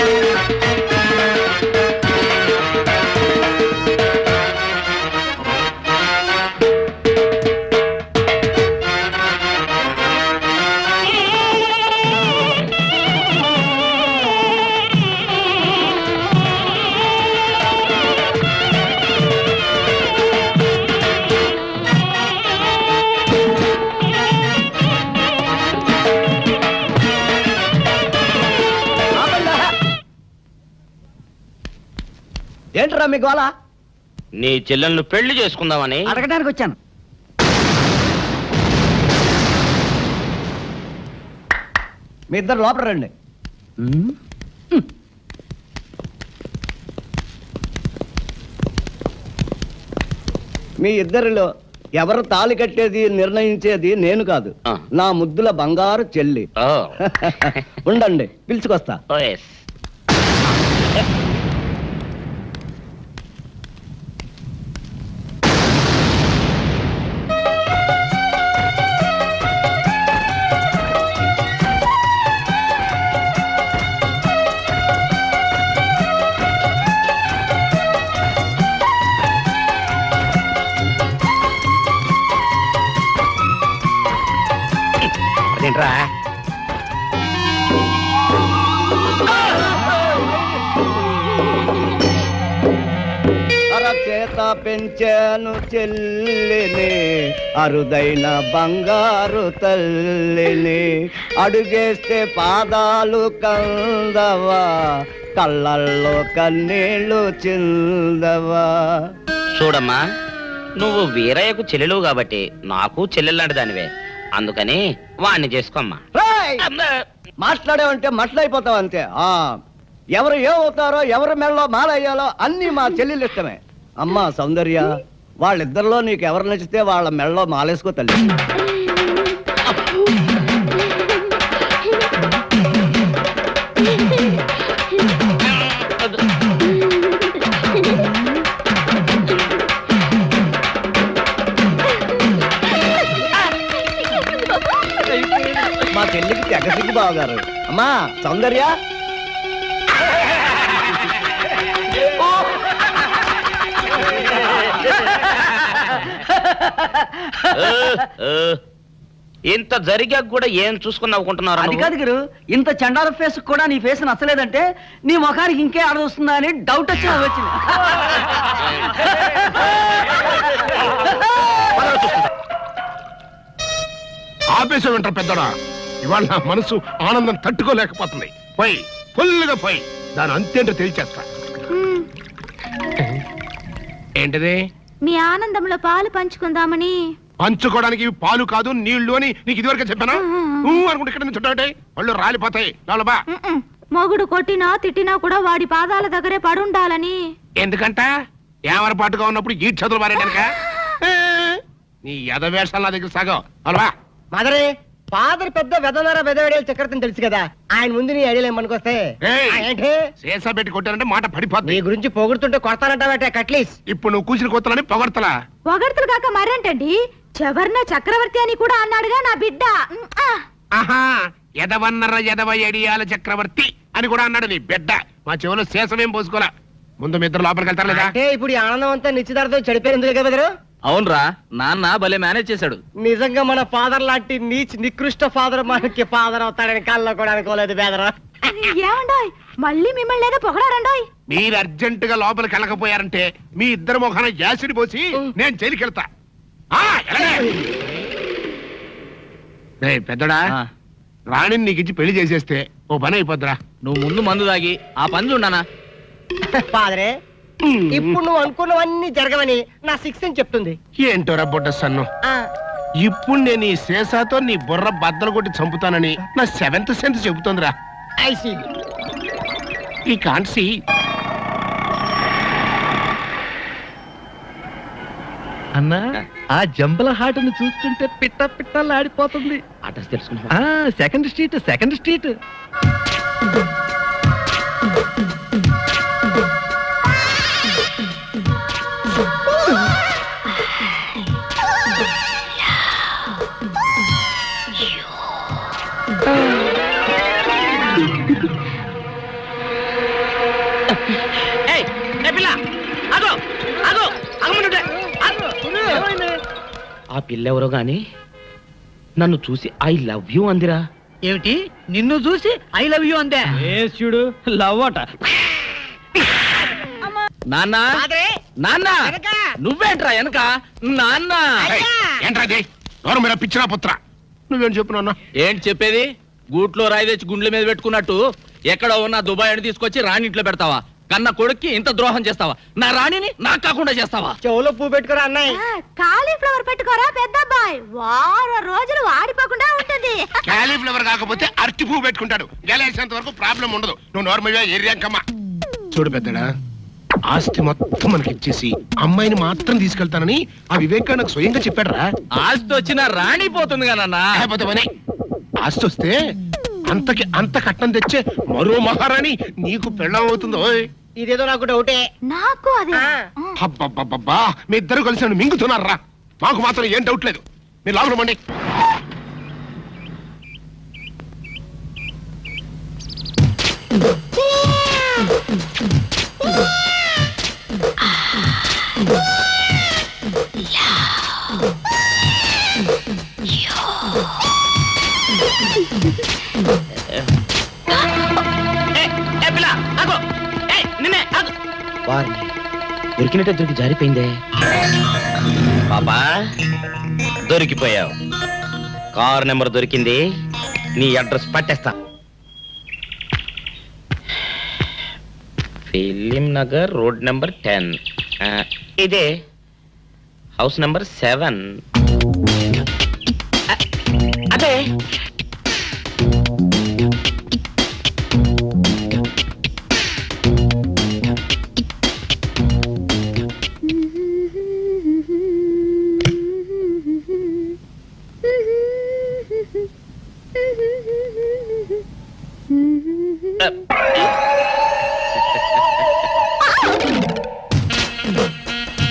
ఏంట్రా మీ గోళ? నీ చెల్లెలను పెళ్లి చేసుకుందామని. అడగడానికి వచ్చాను. మీ ఇద్దరు లోపల రండి. మీ ఇద్దరిలో ఎవరు తాళి కట్టేది నిర్ణయించేది నేను కాదు, నా ముద్దుల బంగారు చెల్లి. ఉండండి, పిలుచుకొస్తా. అదేంట్రా? అరచేత పెంచాను చెల్లిని, అరుదైన బంగారు తల్లిని. అడుగేస్తే పాదాలు కందవా, కళ్ళల్లో కన్నీళ్ళు చిందవా. చూడమ్మా, నువ్వు వీరయ్యకు చెల్లెలు కాబట్టి నాకు చెల్లెల్లాంటి దానివే. అందుకని వాణ్ణి చేసుకోమ్మా. మాట్లాడావంటే మట్లయిపోతావు అంతే. ఎవరు ఏమవుతారో, ఎవరి మెళ్ళలో మాలయ్యాలో అన్ని మా చెల్లెలు ఇష్టమే. అమ్మా సౌందర్య, వాళ్ళిద్దరిలో నీకు ఎవరు నచ్చితే వాళ్ళ మెళ్ళలో మాలేసుకో తల్లి. మా చెల్లికి తెగ సిగ్గు బావగారు. అమ్మా సౌందర్య, ఇంత జరిగాక కూడా ఏం చూసుకుని నవ్వుకుంటున్నారు? అది కాదు గురు, ఇంత చండాల ఫేస్ కూడా నీ ఫేస్ నచ్చలేదంటే నీ ముఖానికి ఇంకే ఆడదొస్తుందా అని డౌట్ వచ్చి వచ్చింది. ఆపేసం వింటారు పెద్దడా. ఇవాళ నా మనసు ఆనందం తట్టుకోలేకపోతుంది. పోయి ఫుల్గా పోయి దాని అంతేంటో తెలిచేస్తా. ఏంటిది? మీ ఆనందంలో పాలు పంచుకుందామని. పంచుకోవడానికి ఇవి పాలు కాదు, నీళ్లు అని నీకు ఇదివరకే చెప్పానా? నువ్వు అనుకుంటే ఇక్కడ నుంచి చుట్టాటే వాళ్ళు రాలిపోతాయి. లోపల మొగుడు కొట్టినా తిట్టినా కూడా వాడి పాదాల దగ్గరే పడుండాలని. ఎందుకంట ఏమరపాటుగా ఉన్నప్పుడు ఈ చదువులు మారేడానిక? నీ ఎదవేషాలు నా దగ్గర సాగం. అలవా మదరే, ఫాదర్ పెద్ద వెదనర వెదవేడేలు చక్రవర్తిని తెలుసు కదా, ఆయన ముందు నీ ఐడియా ఏమనుకొస్తే ఏంటి శేషా పెట్టి కొట్టానంటే మాట పడిపోతుంది. నీ గురించి పొగుడుతుంటే కొడతానంటావటే కట్లీస్. ఇప్పుడు నువ్వు కూసిన కొత్తలని పొగడతలా? పొగడ్తలు కాక మరేంటండి, చెవర్న చక్రవర్తి అని కూడా అన్నాడుగా నా బిడ్డ. ఆహా, ఎదవన్నర ఎదవ ఎడియాల చక్రవర్తి అని కూడా అన్నాడు నీ బిడ్డ. మా చెవులో శేషమేం పోసుకోలే. ముందు మీ ఇద్దరు లోపలికి వెళ్తారు లేదా? అంటే ఇప్పుడు ఈ ఆనందం అంతా నిశ్చితార్థం చెడిపోయింది కదా బెదరు. అవునరా, నాన్న భలే మేనేజ్ చేశాడు. నిజంగా మన ఫాదర్ లాంటి నీచ్ నికృష్ట ఫాదర్ మనకి ఫాదర్ అవుతాడని కళ్ళలో కూడా అనుకోలేదు బెదరు. ఏమండోయ్, మళ్ళీ మిమ్మల్ని ఏదో పొగడారండోయ్. మీరు అర్జెంట్ గా లోపలికి వెళ్ళకపోయారంటే మీ ఇద్దరు ముఖాన యాసిడ్ పోసి నేను జైలుకి వెళ్తా. పెద్దడా, రాణిని నీకు ఇచ్చి పెళ్లి చేసేస్తే ఓ పని అయిపోద్దిరా. నువ్వు ముందు మందు తాగి ఆ పని చూడనా. ఫాదరే, ఇప్పుడు నువ్వు అనుకున్నవన్నీ జరగవని నా సిక్స్ అని చెప్తుంది. ఏంటోరా బుడ్డ సన్ను, ఇప్పుడు నేను ఈ శేషాతో నీ బుర్ర బద్దలు కొట్టి చంపుతానని నా సెవెంత్ సెన్స్ చెబుతోందిరా. I see. I can't see. అన్నా, ఆ జంబల హాటను చూస్తుంటే పిట్ట పిట్టలాడిపోతుంది. అడ్రస్ తెలుసుకున్నా? Second street, second street. ఆ పిల్లెవరో గాని నన్ను చూసి ఐ లవ్ యూ అందిరా. ఏమిటి, నిన్ను చూసి ఐ లవ్ యూ అందే? చూడు, లవ్ అట. నాన్న, నాన్న, నువ్వేంట్రా వెనక? నాన్న ఏంట్రా ఎవరు మీరు పిచ్చినా పుత్ర? నువ్వేం చెప్పు నాన్న? ఏంటి చెప్పేది? గూట్లో రాయి తెచ్చి గుండెల మీద పెట్టుకున్నట్టు ఎక్కడ ఉన్న దుబాయ్ అని తీసుకొచ్చి రాణి ఇంట్లో పెడతావా? కన్న కొడుక్కి ఇంత ద్రోహం చేస్తావా? నా రాణిని నాకు కాకుండా చేస్తావా? చెవులో పువ్వు పెట్టుకురా అన్నయ్య. కాలీఫ్లవర్ పెట్టుకోరా పెద్దబ్బాయి, వారం రోజులు వాడిపోకుండా ఉంటుంది. క్యాలీఫ్లవర్ కాకపోతే అరటి పువ్వు పెట్టుకుంటాడు. గెలేసేంత వరకు ప్రాబ్లం ఉండదు. నువ్వు నార్మల్గా ఏరియాంకమ్మా. చూడు పెద్దడా, ఆస్తి మొత్తం మనకి ఇచ్చేసి అమ్మాయిని మాత్రం తీసుకెళ్తానని ఆ వివేక్ నాకు స్వయంగా చెప్పాడురా. ఆస్తి వచ్చిన రాణి పోతుంది కదన్నా. లేకపోతే పని. ఆస్తి వస్తే అంతకి అంత కట్నం తెచ్చే మరో మహారాణి నీకు పెళ్ళం అవుతుందో. ఇదేదో నాకు డౌటే. నాకు అదే. అబ్బబ్బబ్బబ్బా, మీ ఇద్దరు కలిసి నన్ను మింగుతున్నారా? మాకు మాత్రం ఏం డౌట్ లేదు. మీరు లోపల పండి. దొరికినట్టే దొరికి జారిపోయిందే. పాపా దొరికిపోయావు. కారు నెంబర్ దొరికింది, నీ అడ్రస్ పట్టేస్తా. Film Nagar road number 10. ఇదే హౌస్ నెంబర్ 7. అదే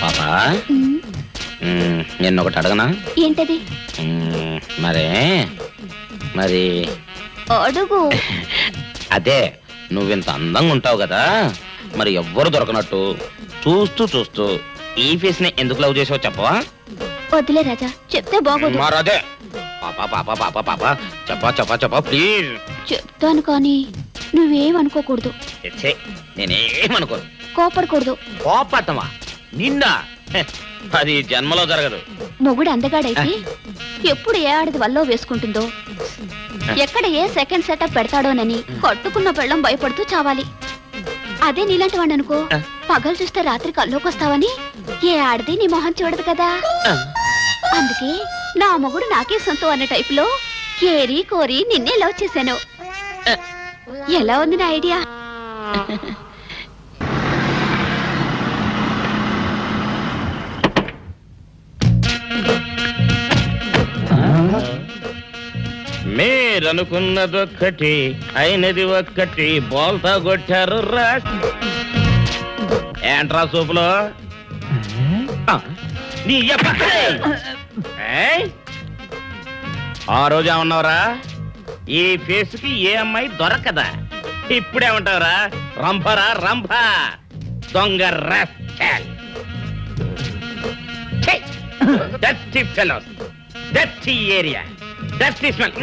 పాపా, నిన్న ఒకటి అడగనా? ఏంటది? మరి అడుగు. అదే, నువ్వింత అందంగా ఉంటావు కదా, మరి ఎవ్వరు దొరకనట్టు చూస్తూ చూస్తూ ఈ ఫేస్ ని ఎందుకు లవ్ చేసావు చెప్పవా? వద్దులే రాజా, చెప్తే బాగోదు. మరదే పాపా పాపా పాపా పాపా చెప్పా చెప్పా చెప్పా ప్లీజ్. చెప్తాను కానీ నువ్వేమనుకోకూడదు. నేనేమనుకోను. కోపడకూడదు. కోపడతావా? నిన్న అది జన్మలో జరగదు. మొగుడు అందగాడైతే ఎప్పుడు ఏ ఆడది వల్లో వేసుకుంటుందో, ఎక్కడ ఏ సెకండ్ సెటప్ పెడతాడోనని కట్టుకున్న పెళ్ళం భయపడుతూ చావాలి. అదే నీలాంటి వాడు అనుకో, పగలు చూస్తే రాత్రి కల్లోకొస్తావని ఏ ఆడది నీ మొహం చూడదు కదా. అందుకే నా మొగుడు నాకే సొంతం అన్న టైప్ లో ఏరి కోరి నిన్నే లవ్ చేశాను. ఎలా ఉంది నా ఐడియా? మీరనుకున్నదొక్కటి అయినది ఒక్కటి, బోల్తా కొట్టారు రా. ఏంట్రా సూపులో నీ ఆ రోజు ఏమన్నావురా? ఈ ఫేస్ కి ఏ అమ్మాయి దొరకదా? ఇప్పుడేమంటావురా? రంభరా రంభ, దొంగ rascal. Dirty fellows, dirty area, dirty smell.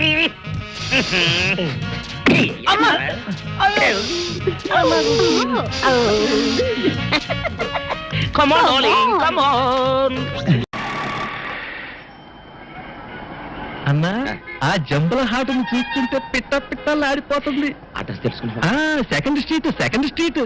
Come on, darling, come on. అన్నా, ఆ జంబల హాటును చూస్తుంటే పిట్ట పిట్టలాడిపోతుంది. అడ్రస్ తెలుసుకున్నా? Second street, second street.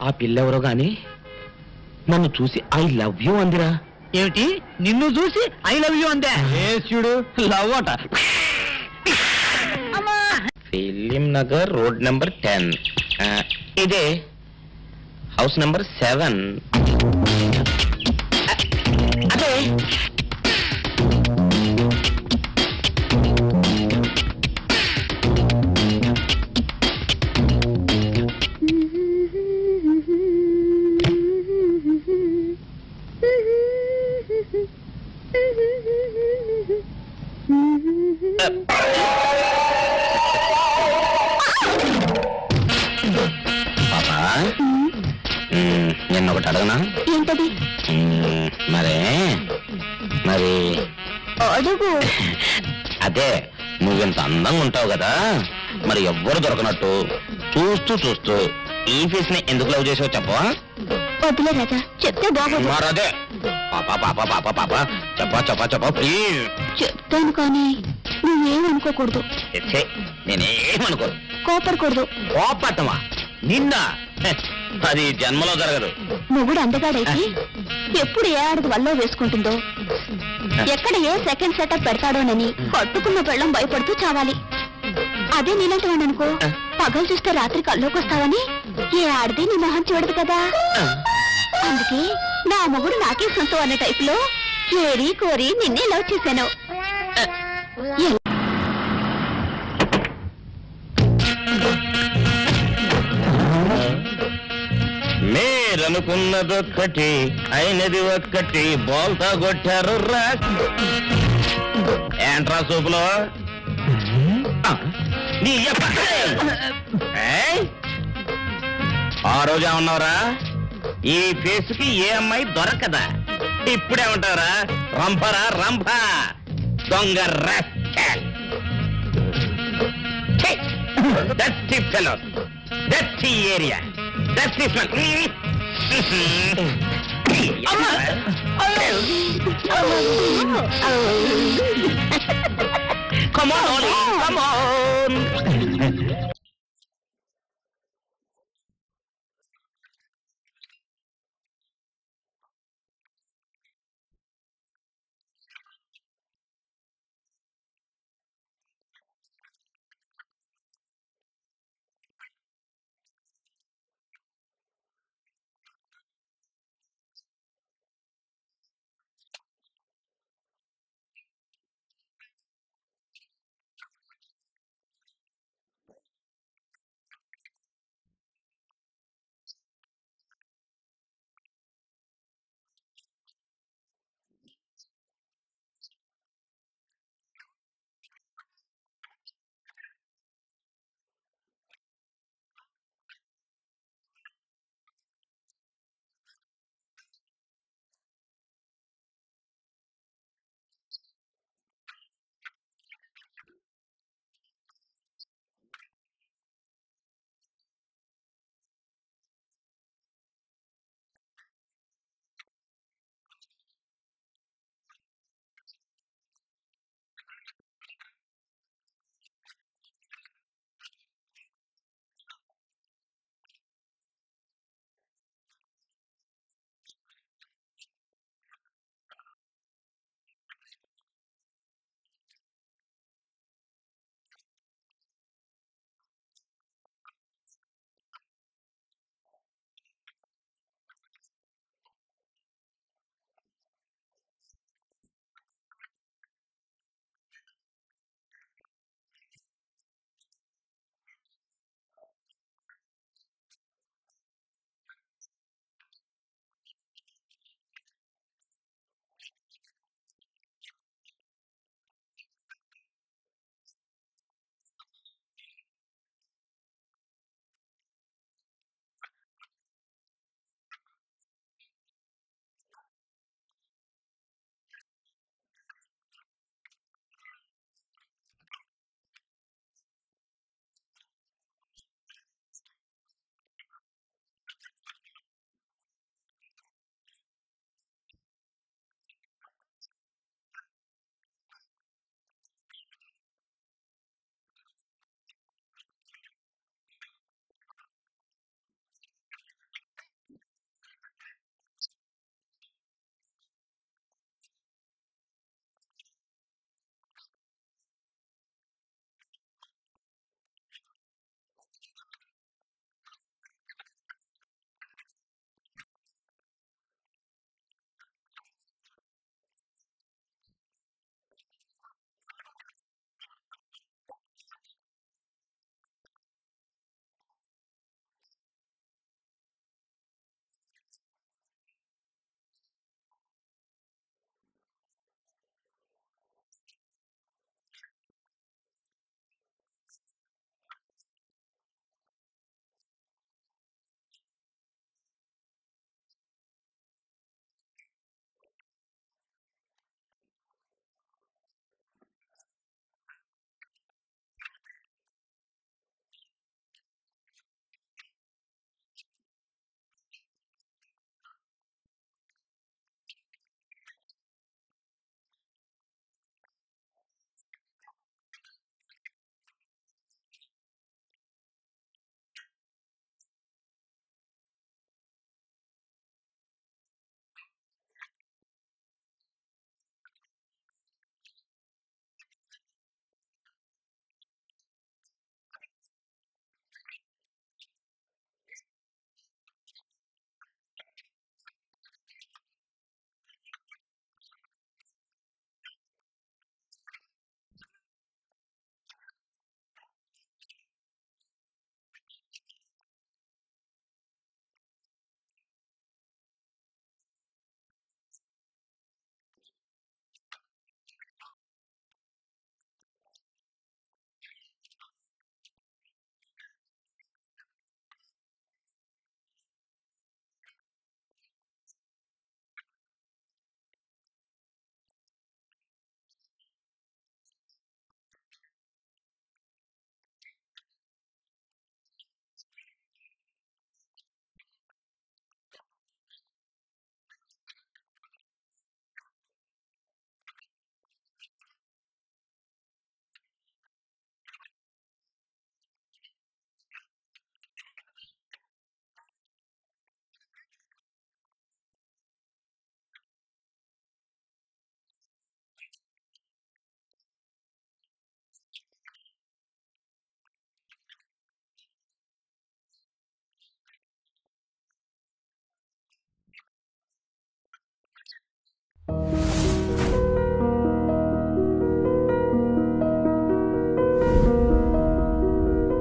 ఆ పిల్లెవరో గాని నన్ను చూసి ఐ లవ్ యూ అందిరా. ఏమిటి? నిన్ను చూసి ఐ లవ్ యూ అందే? చూడు, లవ్ అట. Film Nagar road number 10. ఇదే హౌస్ నెంబర్ 7. అదే పాపా, నిన్న ఒకటి అడగనా? ఏంటది? మరే మరి అడుగు. అదే నువ్వింత అందంగా ఉంటావు కదా, మరి ఎవ్వరు దొరకనట్టు చూస్తూ చూస్తూ ఈ ఫేస్ ని ఎందుకు లవ్ చేసావు చెప్పవా? వద్దులే రాజా, చెప్తే బాగోదు. మరదే పాప పాప పాప పాప చెప్పా చెప్పా చెప్పా ప్లీజ్. చెప్తాను కానీ నువ్వేమనుకోకూడదు. నేనేమనుకోను. కోపడకూడదు. కోపట్టమా నిన్న? అది జన్మలో జరగదు. మొగుడు అందగాడైతే ఎప్పుడు ఏ ఆడది వల్ల వేసుకుంటుందో, ఎక్కడ ఏ సెకండ్ సెటప్ పెడతాడోనని పట్టుకున్న పెళ్ళం భయపడుతూ చావాలి. అదే నీలాంటి వాడు అనుకో, పగలు చూస్తే రాత్రి కల్లోకి వస్తావని ఏ ఆడది నీ మొహం చూడదు కదా. అందుకే నా మొగుడు నాకే సొంతం అనే టైపులో ఏరి కోరి నిన్నే లవ్ చేశాను. మీరనుకున్నదొక్కటి అయినది ఒక్కటి బోల్తా కొట్టారు రా. ఏంట్రా సూపులో నీ యప్ప. ఏయ్! ఆ రోజు ఏమన్నావురా, ఈ ఫేస్కి ఏ అమ్మాయి దొరకదా? ఇప్పుడేమంటారా, రంపరా రంప దొంగ rascal. Dusty fellow, dusty area, dusty smell. Come on, Ollie, come on.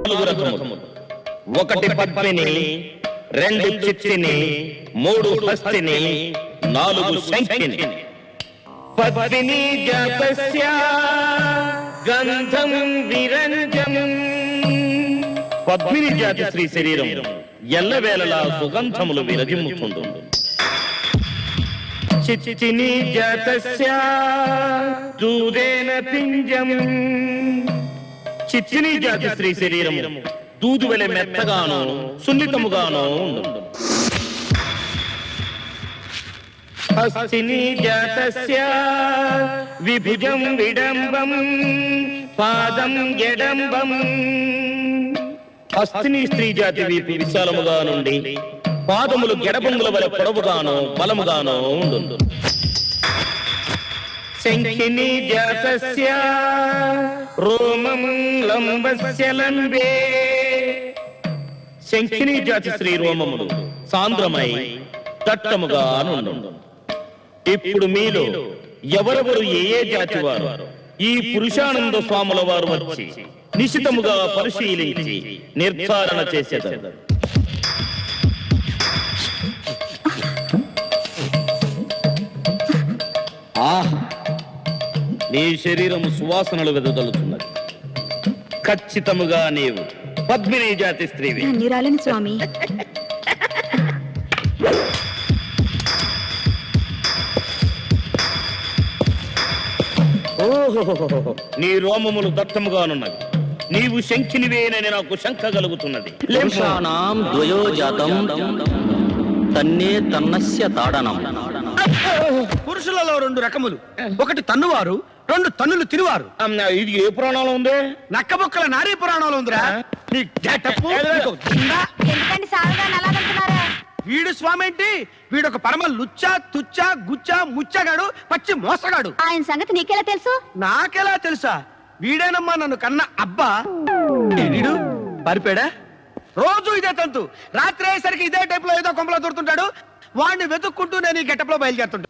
4 రకములు. 1 పద్మిని, 2 చిత్తిని, 3 హస్తిని, 4 శంఖిని. పద్మిని జాతస్య గంధం విరంజం. పద్మిని జాతి స్త్రీ శరీరం ఎల్లవేళలా సుగంధములు విరజిమ్ముతుండు. చిత్తిని జాతస్య దూదేన పింజం. చిత్తిని జాతి స్త్రీ శరీరం దూదు వెల మెత్తగాను సున్నితముగాను ఉండు. హస్తిని జాతస్య విభుజం విడంబం పాదం ఎడంబం. హస్తిని స్త్రీ జాతి వీపు విశాలముగా నుండి పాదములు గెడబంగుల వలె పొడవుగాను బలముగాను ఉండు. శంఖిని జాతస్య రోమం లంబస్య లంబే. శంఖిని జాతి స్త్రీ రోమములు సాంద్రమై దట్టముగా నుండు. ఇప్పుడు మీలో ఎవరెవరు ఏ జాతి వారు ఈ పురుషానంద స్వాముల వారు వచ్చి నిశితముగా పరిశీలించి నిర్ధారణ చేసేదారు. నీ శరీరము సువాసనలు వెదజల్లుతున్నది. ఖచ్చితముగా నీవు పద్మిని జాతి స్త్రీవి. ధన్యురాలని స్వామి. ఓహో, నీ రోమములు దట్టముగానున్నవి. నీవు శంఖినివేనని నాకు శంక కలుగుతున్నది. పురుషాణం ద్వయోజాతం తన్నే తన్నస్య తాడనం. పురుషులలో 2 రకములు. 1 తన్నువారు, 2 తన్నులు తినువారు. ఇది ఏ పురాణంలో ఉంది? నక్కబొక్కల నారీ పురాణంలో ఉందిరా. నీ గెటప్, నీకు దిండా. ఎందుకండి సాగుగా అలా వీడు స్వామి ఏంటి? వీడొక పరమ లుచ్చా తుచ్చా గుచ్చా ముచ్చగాడు, పచ్చి మోసగాడు. ఆయన సంగతి నీకెలా తెలుసు? నాకెలా తెలుసా? వీడేనమ్మా నన్ను కన్న అబ్బా. వీడు పరిపేడా? రోజు ఇదే తంతు. రాత్రి అయ్యేసరికి ఇదే టైప్ లో ఏదో కొంపలో దొరుకుతుంటాడు. వాడిని వెతుక్కుంటూ నేను ఈ గెటప్ లో బయలుదేరుతుంటా.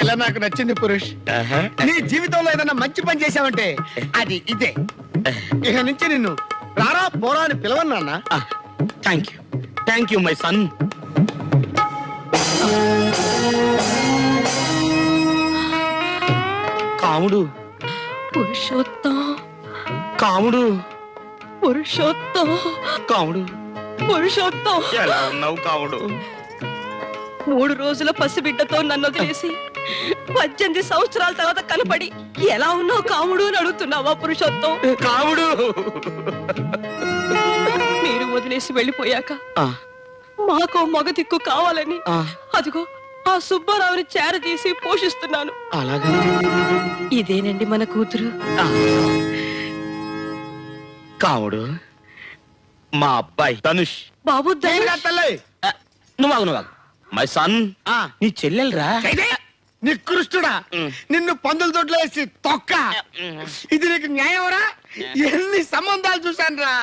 ఇలా నాకు నచ్చింది పురుష్. నీ జీవితంలో ఏదైనా మంచి పని చేశావంటే అది ఇదే. ఇక నుంచి నిన్ను రారా పోరా అని పిలవన్నా. Thank you my son. Kamudu, Purushottam, Kamudu, Purushottam, Kamudu. Purushottam. ఎలా ఉన్నావు కాముడు? 3 రోజుల పసిబిడ్డతో నన్ను వదిలేసి 18 సంవత్సరాల తర్వాత కనపడి ఎలా ఉన్నావు కాముడు అని అడుగుతున్నావా పురుషోత్తం? కాముడు, మీరు వదిలేసి వెళ్ళిపోయాక మాకో మగ దిక్కు కావాలని అదిగో ఆ సుబ్బారావుని చేరదీసి పోషిస్తున్నాను. అలాగా? ఇదేనండి మన కూతురు. కాముడు, మా అబ్బాయి ధనుష్. బాబు నువ్వు మై సన్. నీ చెల్లెలరా? నికృష్టుడా, నిన్ను పందుల దొడ్లో వేసి తొక్క. ఇది నీకు న్యాయమరా? ఎన్ని సంబంధాలు చూశాను రా.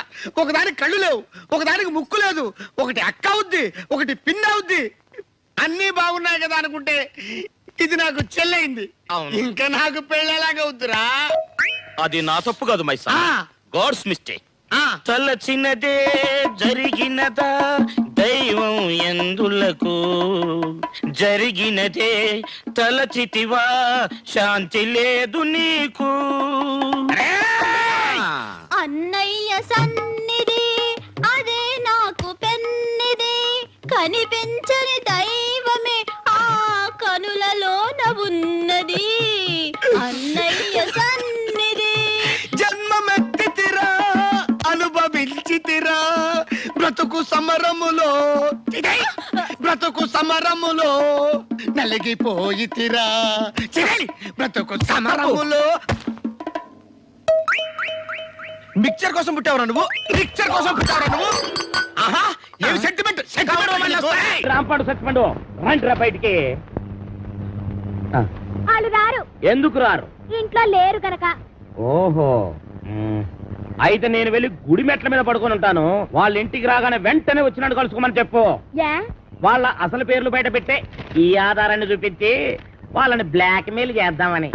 ఒకదానికి కళ్ళు లేవు, ఒకదానికి ముక్కు లేదు, ఒకటి అక్క అవుద్ది, ఒకటి పిన్న అవుద్ది. అన్ని బాగున్నాయి కదా అనుకుంటే ఇది నాకు చెల్లయింది. ఇంకా నాకు పెళ్ళేలాగవుద్దురా. అది నా తప్పు కాదు మై సన్, గాడ్స్ మిస్టేక్. తల చిన్నదే జరిగినదా దైవం ఎందులకు, జరిగినదే తలచితివా శాంతి లేదు నీకు. అన్నయ్య సన్నిధి అదే నాకు పెన్నిది, కనిపించని దైవమే ఆ కనులలోన ఉన్నది. అన్నయ్య సన్నిధి. జన్మమెత్తితిరా, అనుభవించితిరా, బ్రతుకు సమరములో, బ్రతుకు సమరములో నలిగిపోయితిరా. బ్రతుకు సమరములో. మిక్చర్ కోసం పుట్టావురా నువ్వు? మిక్చర్ కోసం పుట్టావురా నువ్వు? ఆహా, ఏమి సెంటిమెంట్. రాంపాడు సత్యమండు రండిరా బయటికి. వాళ్ళు రారు. ఎందుకు రారు? ఇంట్లో లేరు గనక. ఓహో, అయితే నేను వెళ్ళి గుడి మెట్ల మీద పడుకొని ఉంటాను. వాళ్ళ ఇంటికి రాగానే వెంటనే వచ్చినట్టు కలుసుకోమని చెప్పు. వాళ్ళ అసలు పేర్లు బయట పెట్టే ఈ ఆధారాన్ని చూపించి వాళ్ళని బ్లాక్ మెయిల్ చేద్దామని.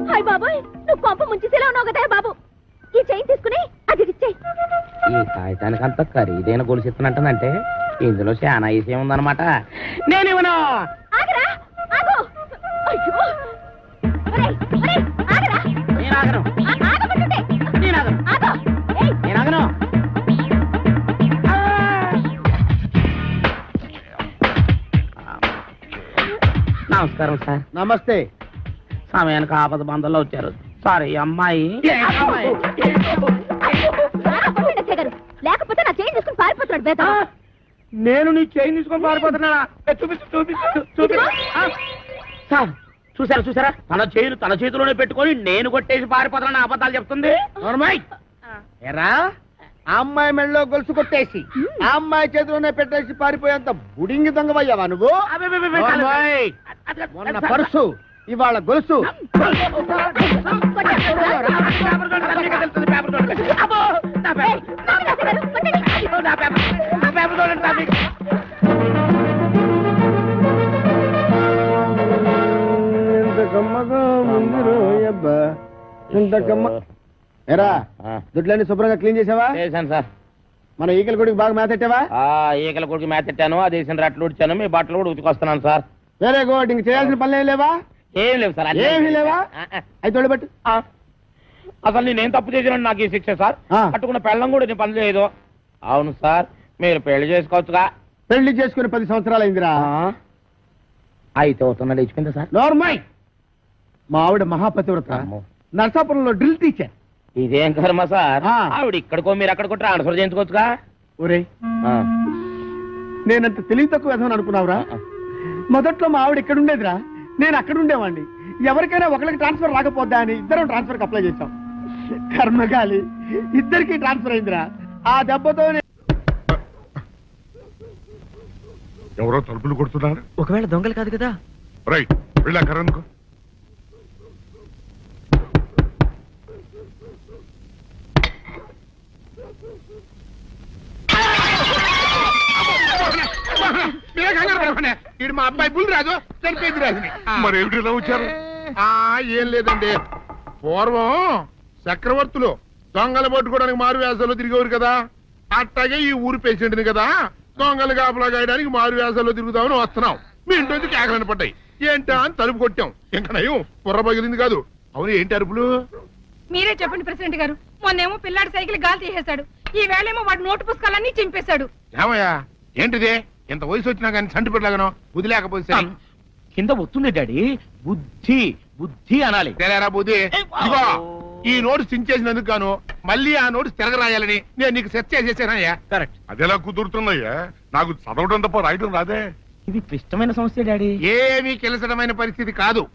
హాయ్ బాబోయ్, నువ్వు పంప ముంచేసేలా ఉన్నావు కదా బాబు. ఈ చైన్ తీసుకుని అది ఇచ్చేయి. ఈ కాగితానికి అంత ఖరీదైన గొలుసు ఇస్తున్నట్టనంటే ఇందులో చాలా విషయం ఉందన్నమాట. నేనేమన్నా ఆగరా, ఆగు. అయ్యో, ఒరేయ్, ఒరేయ్, ఆగరా. నేను ఆగను, ఆగమంటుంటే. నేను ఆగను, ఆగు. ఏయ్, నేను ఆగను. నమస్కారం సార్. నమస్తే. సమయానికి ఆపద బంధంలో వచ్చారు. సారీ అమ్మాయి. బాగా కొట్టండి గారు, లేకపోతే నా చైన్ తీసుకుని పారిపోతున్నాడు బేట. నేను నీ చైన్ తీసుకొని పారిపోతున్నా. సార్ చూసారా తన చైన్ తన చేతిలోనే పెట్టుకొని నేను కొట్టేసి పారిపోతున్నా అబద్ధాలు చెప్తుంది. ఎరా, ఆ అమ్మాయి మెళ్ళలో గొలుసు కొట్టేసి ఆ అమ్మాయి చేతిలోనే పెట్టేసి పారిపోయేంత బుడింగి దొంగవయ్యావా నువ్వు? అమ్మాయి, మొన్న పర్సు, ఇవాళ గొలుసు. ఎరా, దుడ్లన్నీ శుభ్రంగా క్లీన్ చేసావా? చేశాను సార్. మన ఈకల గుడికి బాగా మేతెట్టావా? ఈకల కొడుకు మేతెట్టాను, అది వేసిన రట్లు ఉడిచాను, మీ బట్టలు కూడా ఉతికొస్తున్నాను సార్. వేరే గుడ్, ఇంక చేయాల్సిన పనులు ఏం లేవా? ఏం లేవు సార్. ఏమీ లేవా? అయితే తోడుబెట్టు. అసలు నేనేం తప్పు చేసినా నాకు ఈ శిక్ష సార్. కట్టుకున్న పెళ్ళం కూడా నేను పని చేయదు. అవును సార్, మీరు పెళ్లి చేసుకోవచ్చుగా. పెళ్లి చేసుకుని 10 సంవత్సరాలు అయిందిరా. అయితే అవుతున్నా లేచిపోయిందా సార్? నోర్మై, మా ఆవిడ మహాపతివ్రత, నరసాపురంలో డ్రిల్ టీచర్. ఇదేం కర్మ సార్, ఆ. ఆవిడ ఇక్కడికో మీరు అక్కడికో ట్రాన్స్ఫర్ చేయించుకోవచ్చుగా. ఒరేయ్, నేనంత తెలివి తక్కువ విధమని అనుకున్నావురా? మొదట్లో మా ఆవిడ ఇక్కడ ఉండేదిరా, నేను అక్కడ ఉండేవాడిని. ఎవరికైనా ఒకరికి ట్రాన్స్ఫర్ రాకపోద్దా అని ఇద్దరం ట్రాన్స్ఫర్ అప్లై చేశాం. కర్మగాలి, ఇద్దరికి ట్రాన్స్ఫర్ అయిందిరా. ఆ దెబ్బతో ఎవరో తలుపులు కొడుతున్నారు. ఒకవేళ దొంగలు కాదు కదా? రైట్, వెళ్ళాకరందుకు. ఇది మా అబ్బాయి బుల్ రాజు చనిపోయింది రాజుని. మరి ఏమిటి ఇలా వచ్చారు? ఏం లేదండి, పూర్వం చక్రవర్తులు దొంగలు పట్టుకోవడానికి మారు వేసాల్లో తిరిగేవారు కదా, అట్టాగే ఈ ఊరు పేషెంట్ని కదా దొంగలు కాపలా గాయడానికి మారు వేసాల్లో తిరుగుదామని వస్తున్నాం. మీ ఇంటి కేకలని పడ్డాయి. ఏంటా అని తలుపు కొట్టాం. ఇంకా నయం బుర్ర పగిలింది కాదు. అవును, ఏంటి అరుపులు? మీరే చెప్పండి ప్రెసిడెంట్ గారు. మొన్నేమో పిల్లాడి సైకిల్ గాలి తీసేశాడు, ఈ వేళేమో వాడి నోటు పుస్తకాలన్నీ చింపేశాడు. ఏమయ్యా, ఏంటిదే? ఇంత వయసు వచ్చినా కానీ చంటి పెట్టలాగను బుద్ధి లేకపోతే కింద వస్తుంది డాడీ. బుద్ధి బుద్ధి అనాలి. తెలేరా బుద్ధి. ఇదిగో, ఈ నోటు చించేసినందుకు గాను మళ్ళీ ఆ నోటు తిరగరాయాలని నేను నీకు సెట్ చేసేసానయ్యా. కరెక్ట్. అదెలా కుదురుతున్నాయ్యా? నాకు చదవడం తప్ప రాయడం రాదే. ఇది క్లిష్టమైన సమస్య డాడీ. ఏమీ కిలసడమైన పరిస్థితి కాదు.